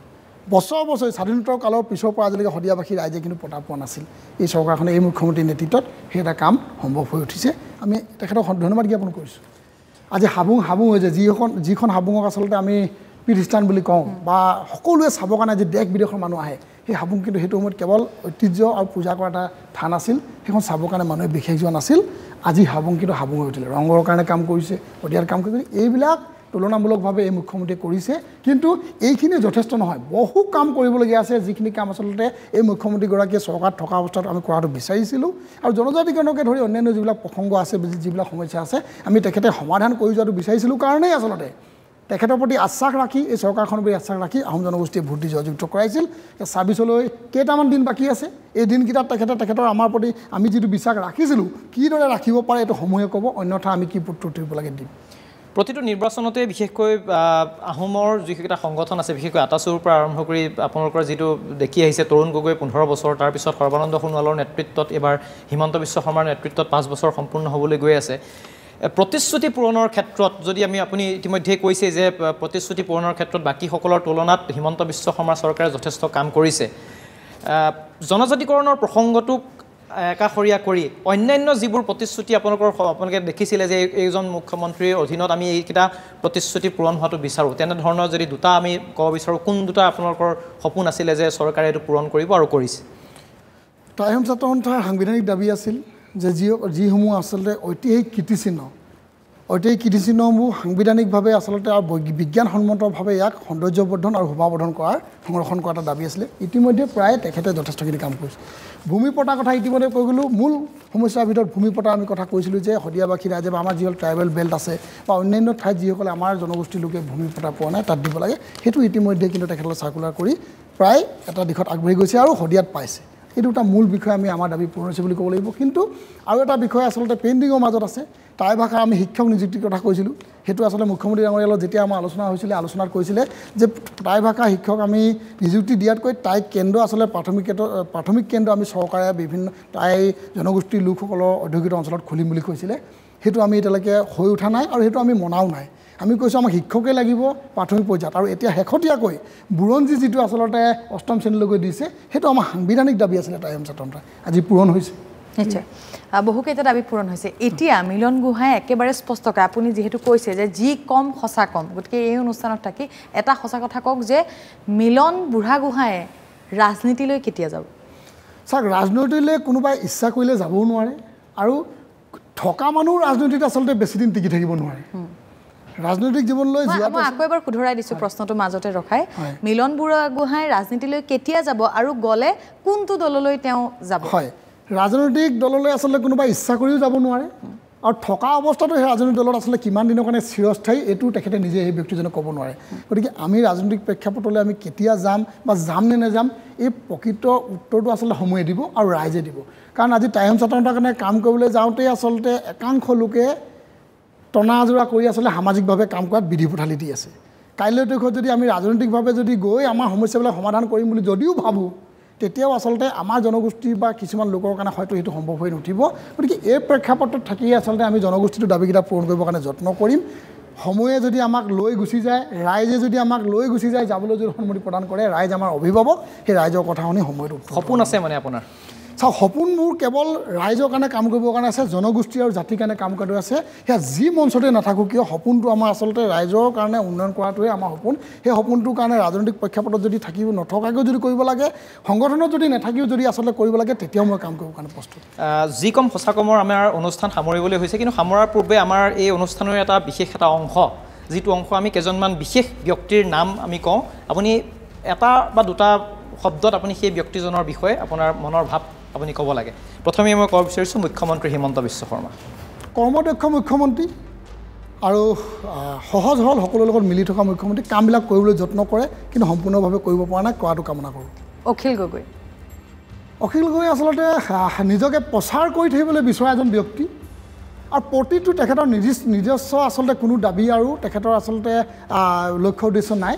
বছৰ স্বাধীনতাৰ কালৰ পিছৰ পৰা আজিলৈকে শদিয়াবাসী ৰাইজে কিন্তু পতা পোৱা নাছিল। এই চৰকাৰখনে এই মুখ্যমন্ত্ৰীৰ নেতৃত্বত সেই এটা কাম সম্ভৱ হৈ উঠিছে, আমি তেখেতক ধন্যবাদ জ্ঞাপন কৰিছোঁ। আজি হাবুং হৈছে, যিখন হাবুঙক আচলতে আমি পীঠস্থান বুলি কওঁ বা সকলোৱে চাবৰ কাৰণে আজি দেশ বিদেশৰ মানুহ আহে, সেই হাবুং কিন্তু সেইটো সময়ত কেৱল ঐতিহ্য আৰু পূজা কৰা এটা থান আছিল, সেইখন চাবৰ কাৰণে মানুহে বিশেষ যোৱা নাছিল। আজি হাবুং কিন্তু হাবুং হৈ উঠিলে, ৰংঘৰৰ কাৰণে কাম কৰিছে, শদিয়াৰ কাম কৰিছে। এইবিলাক তুলনামূলকভাৱে এই মুখ্যমন্ত্ৰীয়ে কৰিছে, কিন্তু এইখিনি যথেষ্ট নহয়, বহু কাম কৰিবলগীয়া আছে, যিখিনি কাম আচলতে এই মুখ্যমন্ত্ৰীগৰাকীয়ে চৰকাৰত থকা অৱস্থাত আমি কৰাটো বিচাৰিছিলোঁ। আৰু জনজাতিকৰণকে ধৰি অন্যান্য যিবিলাক প্ৰসংগ আছে, যিবিলাক সমস্যা আছে, আমি তেখেতে সমাধান কৰি যোৱাটো বিচাৰিছিলোঁ কাৰণেই আচলতে তেখেতৰ প্ৰতি আশ্বাস ৰাখি, এই চৰকাৰখনৰ প্ৰতি আশ্বাস ৰাখি আহোম জনগোষ্ঠীয়ে ভোট দি জয়যুক্ত কৰাইছিল। 26লৈ কেইটামান দিন বাকী আছে, এই দিনকেইটাত তেখেতৰ আমাৰ প্ৰতি আমি যিটো বিশ্বাস ৰাখিছিলোঁ, কিদৰে ৰাখিব পাৰে এইটো সমূহে ক'ব, অন্যথা আমি কি প্ৰত্যুত্তৰ দিব লাগে দিম। প্ৰতিটো নিৰ্বাচনতে বিশেষকৈ আহোমৰ যিকেইটা সংগঠন আছে, বিশেষকৈ আটাচুৰৰ পৰা আৰম্ভ কৰি আপোনালোকৰ যিটো দেখি আহিছে তৰুণ গগৈ 15 বছৰ, তাৰপিছত সৰ্বানন্দ সোণোৱালৰ নেতৃত্বত এইবাৰ হিমন্ত বিশ্ব শৰ্মাৰ নেতৃত্বত 5 বছৰ সম্পূৰ্ণ হ'বলৈ গৈ আছে। প্ৰতিশ্ৰুতি পূৰণৰ ক্ষেত্ৰত যদি আপুনি ইতিমধ্যেই কৈছে যে প্ৰতিশ্ৰুতি পূৰণৰ ক্ষেত্ৰত বাকীসকলৰ তুলনাত হিমন্ত বিশ্ব শৰ্মা চৰকাৰে যথেষ্ট কাম কৰিছে, জনজাতিকৰণৰ প্ৰসংগটোক একাষৰীয়া কৰি অন্যান্য যিবোৰ প্ৰতিশ্ৰুতি আপোনালোকে দেখিছিলে যে এইজন মুখ্যমন্ত্ৰীৰ অধীনত আমি এইকেইটা প্ৰতিশ্ৰুতি পূৰণ হোৱাটো বিচাৰোঁ, তেনেধৰণৰ যদি দুটা আমি ক'ব বিচাৰোঁ, কোন দুটা আপোনালোকৰ সপোন আছিলে যে চৰকাৰে এইটো পূৰণ কৰিব আৰু কৰিছে? টাইহোম ছাত্ৰ সন্থাৰ সাংবিধানিক দাবী আছিল যে যিসমূহ আচলতে ঐতিহাসিক কীৰ্তিচিহ্ন ঐতিহাসিক কীৰ্তিচিহ্নসমূহ সাংবিধানিকভাৱে আচলতে আৰু বিজ্ঞানসন্মতভাৱে ইয়াক সৌন্দৰ্যবৰ্ধন আৰু শোভাবৰ্ধন কৰাৰ সংৰক্ষণ কৰা এটা দাবী আছিলে ইতিমধ্যে প্ৰায় তেখেতে যথেষ্টখিনি কাম কৰিছে ভূমি পটাৰ কথা ইতিমধ্যে কৈ গ'লোঁ মূল সমস্যাৰ ভিতৰত ভূমি পটা আমি কথা কৈছিলোঁ যে শদিয়াবাসী ৰাইজে বা আমাৰ যিসকল ট্ৰাইবেল বেল্ট আছে বা অন্যান্য ঠাইত যিসকলে আমাৰ জনগোষ্ঠীৰ লোকে ভূমি পটা পোৱা নাই তাত দিব লাগে সেইটো ইতিমধ্যে কিন্তু তেখেতলৈ চাৰ্কুলাৰ কৰি প্ৰায় এটা দিশত আগবাঢ়ি গৈছে আৰু শদিয়াত পাইছে এইটো এটা মূল বিষয় আমি আমাৰ দাবী পূৰণ হৈছে বুলি ক'ব লাগিব কিন্তু আৰু এটা বিষয় আচলতে পেইণ্টিঙৰ মাজত আছে টাই ভাষা আমি শিক্ষক নিযুক্তিৰ কথা কৈছিলোঁ সেইটো আচলতে মুখ্যমন্ত্ৰী ডাঙৰীয়াৰ লগত যেতিয়া আমাৰ আলোচনা হৈছিলে আলোচনাত কৈছিলে যে টাই ভাষা শিক্ষক আমি নিযুক্তি দিয়াতকৈ টাই কেন্দ্ৰ আচলতে প্ৰাথমিক কেন্দ্ৰ আমি চৰকাৰে বিভিন্ন টাই জনগোষ্ঠীৰ লোকসকলৰ অধ্যুষিত অঞ্চলত খুলিম বুলি কৈছিলে সেইটো আমি এতিয়ালৈকে হৈ উঠা নাই আৰু সেইটো আমি মনাও নাই আমি কৈছোঁ আমাক শিক্ষকেই লাগিব প্ৰাথমিক পৰ্যায়ত আৰু এতিয়া শেহতীয়াকৈ বুৰঞ্জী যিটো আচলতে অষ্টম শ্ৰেণীলৈকে দিছে সেইটো আমাৰ সাংবিধানিক দাবী আছিলে টাই স্বতন্ত্ৰ আজি পূৰণ হৈছে নিশ্চয় বহুকেইটা দাবী পূৰণ হৈছে এতিয়া মিলন গোহাঁই একেবাৰে স্পষ্টকৈ আপুনি যিহেতু কৈছে যে যি কম সঁচা কম গতিকে এই অনুষ্ঠানত থাকি এটা সঁচা কথা কওক যে মিলন বুঢ়াগোহাঁয়ে ৰাজনীতিলৈ কেতিয়া যাব চাওক ৰাজনীতিলৈ কোনোবাই ইচ্ছা কৰিলে যাবও নোৱাৰে আৰু থকা মানুহ ৰাজনীতিত আচলতে বেছিদিন টিকি থাকিব নোৱাৰে ৰাজনৈতিক জীৱনলৈ মই আকৌ এবাৰ শুধৰাই দিছোঁ প্ৰশ্নটো মাজতে ৰখাই মিলন বুঢ়াগোহাঁই ৰাজনীতিলৈ কেতিয়া যাব আৰু গ'লে কোনটো দললৈ তেওঁ যাব হয় ৰাজনৈতিক দললৈ আচলতে কোনোবাই ইচ্ছা কৰিও যাব নোৱাৰে আৰু থকা অৱস্থাটো সেই ৰাজনৈতিক দলত আচলতে কিমান দিনৰ কাৰণে চিৰস্থায়ী এইটো তেখেতে নিজে সেই ব্যক্তিজনে ক'ব নোৱাৰে গতিকে আমি ৰাজনৈতিক প্ৰেক্ষাপটলৈ আমি কেতিয়া যাম বা যাম নে নাযাম এই প্ৰকৃত উত্তৰটো আচলতে সময়ে দিব আৰু ৰাইজে দিব কাৰণ আজি টাই স্বতন্ত্ৰৰ কাৰণে কাম কৰিবলৈ যাওঁতেই আচলতে একাংশ লোকে টনা আজোৰা কৰি আচলতে সামাজিকভাৱে কাম কৰাত বিধি পথালি দি আছে কাইলৈ তাৰিখত যদি আমি ৰাজনৈতিকভাৱে যদি গৈ আমাৰ সমস্যাবিলাক সমাধান কৰিম বুলি যদিও ভাবোঁ তেতিয়াও আচলতে আমাৰ জনগোষ্ঠী বা কিছুমান লোকৰ কাৰণে হয়তো সেইটো সম্ভৱ হৈ নুঠিব গতিকে এই প্ৰেক্ষাপটত থাকিয়ে আচলতে আমি জনগোষ্ঠীটোৰ দাবীকেইটা পূৰণ কৰিবৰ কাৰণে যত্ন কৰিম সময়ে যদি আমাক লৈ গুচি যায় ৰাইজে যদি আমাক লৈ গুচি যায় যাবলৈ যদি সন্মতি প্ৰদান কৰে ৰাইজ আমাৰ অভিভাৱক সেই ৰাইজৰ কথা শুনি সময়ত সপোন আছে মানে আপোনাৰ চাওক সপোন মোৰ কেৱল ৰাইজৰ কাৰণে কাম কৰিবৰ কাৰণে আছে জনগোষ্ঠী আৰু জাতিৰ কাৰণে কাম কৰাটো আছে সেয়া যি মঞ্চতে নাথাকোঁ কিয় সপোনটো আমাৰ আচলতে ৰাইজৰ কাৰণে উন্নয়ন কৰাটোৱে আমাৰ সপোন সেই সপোনটোৰ কাৰণে ৰাজনৈতিক প্ৰেক্ষাপটত যদি থাকিব নথকাকৈও যদি কৰিব লাগে সংগঠনত যদি নাথাকিও যদি আচলতে কৰিব লাগে তেতিয়াও মই কাম কৰিবৰ কাৰণে প্ৰস্তুত যি কম সঁচা কমৰ আমাৰ অনুষ্ঠান সামৰিবলৈ হৈছে কিন্তু সামৰাৰ পূৰ্বে আমাৰ এই অনুষ্ঠানৰ এটা বিশেষ এটা অংশ যিটো অংশ আমি কেইজনমান বিশেষ ব্যক্তিৰ নাম আমি কওঁ আপুনি এটা বা দুটা শব্দত আপুনি সেই ব্যক্তিজনৰ বিষয়ে আপোনাৰ মনৰ ভাৱ আপুনি ক'ব লাগে প্ৰথমে মই ক'ব বিচাৰিছোঁ মুখ্যমন্ত্ৰী হিমন্ত বিশ্ব শৰ্মা কৰ্মদক্ষ মুখ্যমন্ত্ৰী আৰু সহজ সৰল সকলোৰ লগত মিলি থকা মুখ্যমন্ত্ৰী কামবিলাক কৰিবলৈ যত্ন কৰে কিন্তু সম্পূৰ্ণভাৱে কৰিব পৰা নাই কৰাটো কামনা কৰোঁ অখিল গগৈ আচলতে নিজকে প্ৰচাৰ কৰি থাকিবলৈ বিচৰা এজন ব্যক্তি আৰু প্ৰতিটো তেখেতৰ নিজস্ব আচলতে কোনো দাবী আৰু তেখেতৰ আচলতে লক্ষ্য উদ্দেশ্য নাই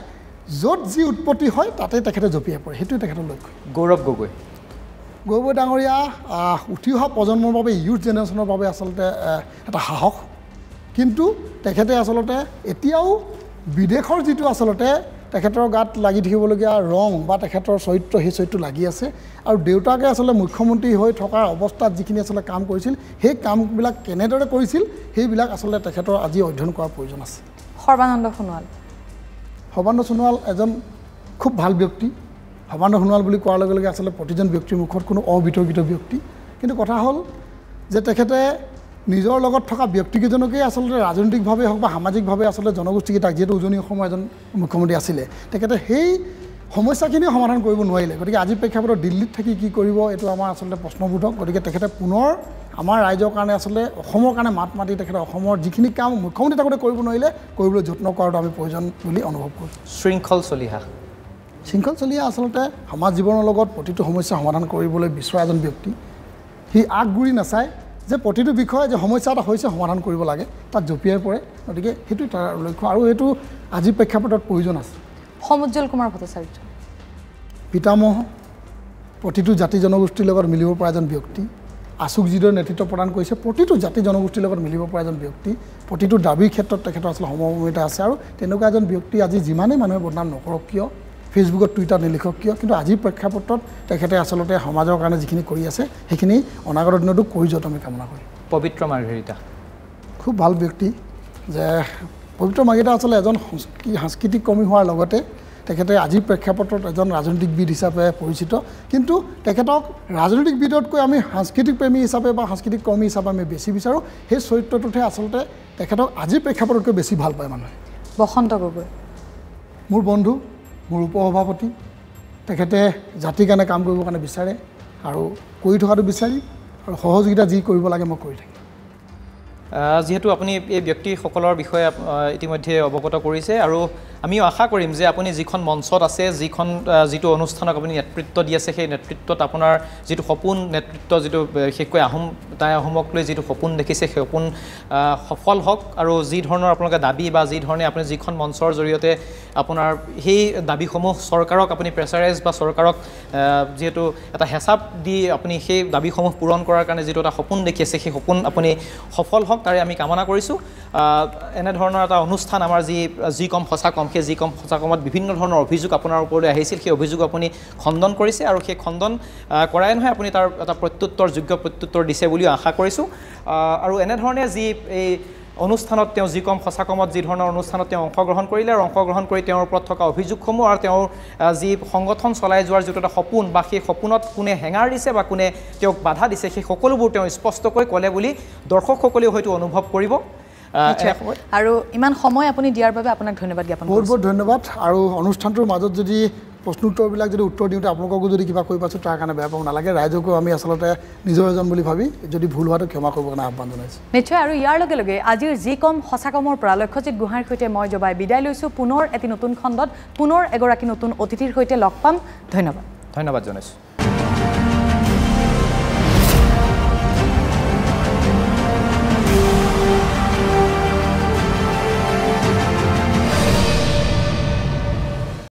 য'ত যি উৎপত্তি হয় তাতে তেখেতে জঁপিয়াই পৰে সেইটোৱে তেখেতৰ লক্ষ্য গৌৰৱ গগৈ ডাঙৰীয়া উঠি অহা প্ৰজন্মৰ বাবে ইউথ জেনেৰেশ্যনৰ বাবে আচলতে এটা সাহস কিন্তু তেখেতে আচলতে এতিয়াও বিদেশৰ যিটো আচলতে তেখেতৰ গাত লাগি থাকিবলগীয়া ৰং বা তেখেতৰ চৰিত্ৰ সেই চৰিত্ৰ লাগি আছে আৰু দেউতাকে আচলতে মুখ্যমন্ত্ৰী হৈ থকাৰ অৱস্থাত যিখিনি আচলতে কাম কৰিছিল সেই কামবিলাক কেনেদৰে কৰিছিল সেইবিলাক আচলতে তেখেতৰ আজি অধ্যয়ন কৰাৰ প্ৰয়োজন আছে সৰ্বানন্দ সোণোৱাল এজন খুব ভাল ব্যক্তি সৰ্বানন্দ সোণোৱাল বুলি কোৱাৰ লগে লগে আচলতে প্ৰতিজন ব্যক্তিৰ মুখত কোনো অবিতৰ্কিত ব্যক্তি কিন্তু কথা হ'ল যে তেখেতে নিজৰ লগত থকা ব্যক্তিকেইজনকেই আচলতে ৰাজনৈতিকভাৱে হওক বা সামাজিকভাৱে আচলতে জনগোষ্ঠীকেইটাক যিহেতু উজনি অসমৰ এজন মুখ্যমন্ত্ৰী আছিলে তেখেতে সেই সমস্যাখিনিও সমাধান কৰিব নোৱাৰিলে গতিকে আজি প্ৰেক্ষাপটত দিল্লীত থাকি কি কৰিব এইটো আমাৰ আচলতে প্ৰশ্নবোধক গতিকে তেখেতে পুনৰ আমাৰ ৰাইজৰ কাৰণে আচলতে অসমৰ কাৰণে মাত মাতি তেখেতে অসমৰ যিখিনি কাম মুখ্যমন্ত্ৰী থাকোঁতে কৰিব নোৱাৰিলে কৰিবলৈ যত্ন কৰাটো আমি প্ৰয়োজন বুলি অনুভৱ কৰোঁ শৃংখল চলিহা আচলতে সমাজ জীৱনৰ লগত প্ৰতিটো সমস্যা সমাধান কৰিবলৈ বিচৰা এজন ব্যক্তি সি আগগুৰি নাচায় যে প্ৰতিটো বিষয়ে যে সমস্যা এটা হৈছে সমাধান কৰিব লাগে তাত জঁপিয়াই পৰে গতিকে সেইটো তাৰ লক্ষ্য আৰু এইটো আজি প্ৰেক্ষাপটত প্ৰয়োজন আছে সমুজ্জ্বল কুমাৰ ভট্টাচাৰ্য পিতামহ প্ৰতিটো জাতি জনগোষ্ঠীৰ লগত মিলিব পৰা এজন ব্যক্তি আছুক যিদৰে নেতৃত্ব প্ৰদান কৰিছে প্ৰতিটো জাতি জনগোষ্ঠীৰ লগত মিলিব পৰা এজন ব্যক্তি প্ৰতিটো দাবীৰ ক্ষেত্ৰত তেখেতৰ আচলতে সমমৰ্মিতা আছে আৰু তেনেকুৱা এজন ব্যক্তি আজি যিমানেই মানুহে বদনাম নকৰক কিয় ফেচবুকত টুইটাৰত নিলিখক কিয় কিন্তু আজিৰ প্ৰেক্ষাপটত তেখেতে আচলতে সমাজৰ কাৰণে যিখিনি কৰি আছে সেইখিনি অনাগত দিনতো কৰি যোৱাটো আমি কামনা কৰিম পবিত্ৰ মাৰ্ঘেৰিটা খুব ভাল ব্যক্তি যে পবিত্ৰ মাৰ্ঘেৰিটা আচলতে এজন সাংস্কৃতিক কৰ্মী হোৱাৰ লগতে তেখেতে আজিৰ প্ৰেক্ষাপটত এজন ৰাজনীতিবিদ হিচাপে পৰিচিত কিন্তু তেখেতক ৰাজনীতিবিদতকৈ আমি সাংস্কৃতিক প্ৰেমী হিচাপে বা সাংস্কৃতিক কৰ্মী হিচাপে আমি বেছি বিচাৰোঁ সেই চৰিত্ৰটোতহে আচলতে তেখেতক আজিৰ প্ৰেক্ষাপটতকৈ বেছি ভাল পায় মানুহে বসন্ত গগৈ মোৰ বন্ধু মোৰ উপসভাপতি তেখেতে জাতিৰ কাৰণে কাম কৰিবৰ কাৰণে বিচাৰে আৰু কৰি থকাটো বিচাৰি আৰু সহযোগিতা যি কৰিব লাগে মই কৰি থাকিম যেহেতু আপুনি এই ব্যক্তিসকলৰ বিষয়ে ইতিমধ্যে অৱগত কৰিছে আৰু আমিও আশা কৰিম যে আপুনি যিখন মঞ্চত আছে যিটো অনুষ্ঠানক আপুনি নেতৃত্ব দি আছে সেই নেতৃত্বত আপোনাৰ যিটো সপোন নেতৃত্ব যিটো বিশেষকৈ আহোমক লৈ যিটো সপোন দেখিছে সেই সপোন সফল হওক আৰু যি ধৰণৰ আপোনালোকে দাবী বা যি ধৰণে আপুনি যিখন মঞ্চৰ জৰিয়তে আপোনাৰ সেই দাবীসমূহ চৰকাৰক আপুনি প্ৰেছাৰাইজ বা চৰকাৰক যিহেতু এটা হেঁচাপ দি আপুনি সেই দাবীসমূহ পূৰণ কৰাৰ কাৰণে যিটো এটা সপোন দেখি আছে সেই সপোন আপুনি সফল হওক তাৰে আমি কামনা কৰিছোঁ এনেধৰণৰ এটা অনুষ্ঠান আমাৰ যি কম সঁচা কম সেই যি কম সঁচা কমত বিভিন্ন ধৰণৰ অভিযোগ আপোনাৰ ওপৰলৈ আহিছিল সেই অভিযোগ আপুনি খণ্ডন কৰিছে আৰু সেই খণ্ডন কৰাই নহয় আপুনি তাৰ এটা যোগ্য প্ৰত্যুত্তৰ দিছে বুলিও আশা কৰিছোঁ আৰু এনেধৰণে যি এই অনুষ্ঠানত তেওঁ যি কম সঁচা কমত যি ধৰণৰ অনুষ্ঠানত তেওঁ অংশগ্ৰহণ কৰিলে আৰু অংশগ্ৰহণ কৰি তেওঁৰ ওপৰত থকা অভিযোগসমূহ আৰু তেওঁৰ যি সংগঠন চলাই যোৱাৰ যিটো এটা সপোন বা সেই সপোনত কোনে হেঙাৰ দিছে বা কোনে তেওঁক বাধা দিছে সেই সকলোবোৰ তেওঁ স্পষ্টকৈ ক'লে বুলি দৰ্শকসকলেও হয়তো অনুভৱ কৰিব আৰু ইমান সময় আপুনি দিয়াৰ বাবে আপোনাক ধন্যবাদ জ্ঞাপন কৰিছোঁ বহুত বহুত ধন্যবাদ আৰু অনুষ্ঠানটোৰ মাজত যদি প্ৰশ্ন উত্তৰবিলাক যদি উত্তৰ দিওঁতে আপোনালোককো যদি কিবা কৈ পাইছোঁ তাৰ কাৰণে বেয়া পাব নালাগে ৰাইজকো আমি আচলতে নিজৰ এজন বুলি ভাবি যদি ভুল হোৱাটো ক্ষমা কৰিবৰ কাৰণে আহ্বান জনাইছোঁ নিশ্চয় আৰু ইয়াৰ লগে লগে আজিৰ যি কম সঁচা কমৰ পৰা লক্ষ্যজিৎ গোহাঁইৰ সৈতে মই জবাই বিদায় লৈছোঁ পুনৰ এটি নতুন খণ্ডত পুনৰ এগৰাকী নতুন অতিথিৰ সৈতে লগ পাম ধন্যবাদ জনাইছোঁ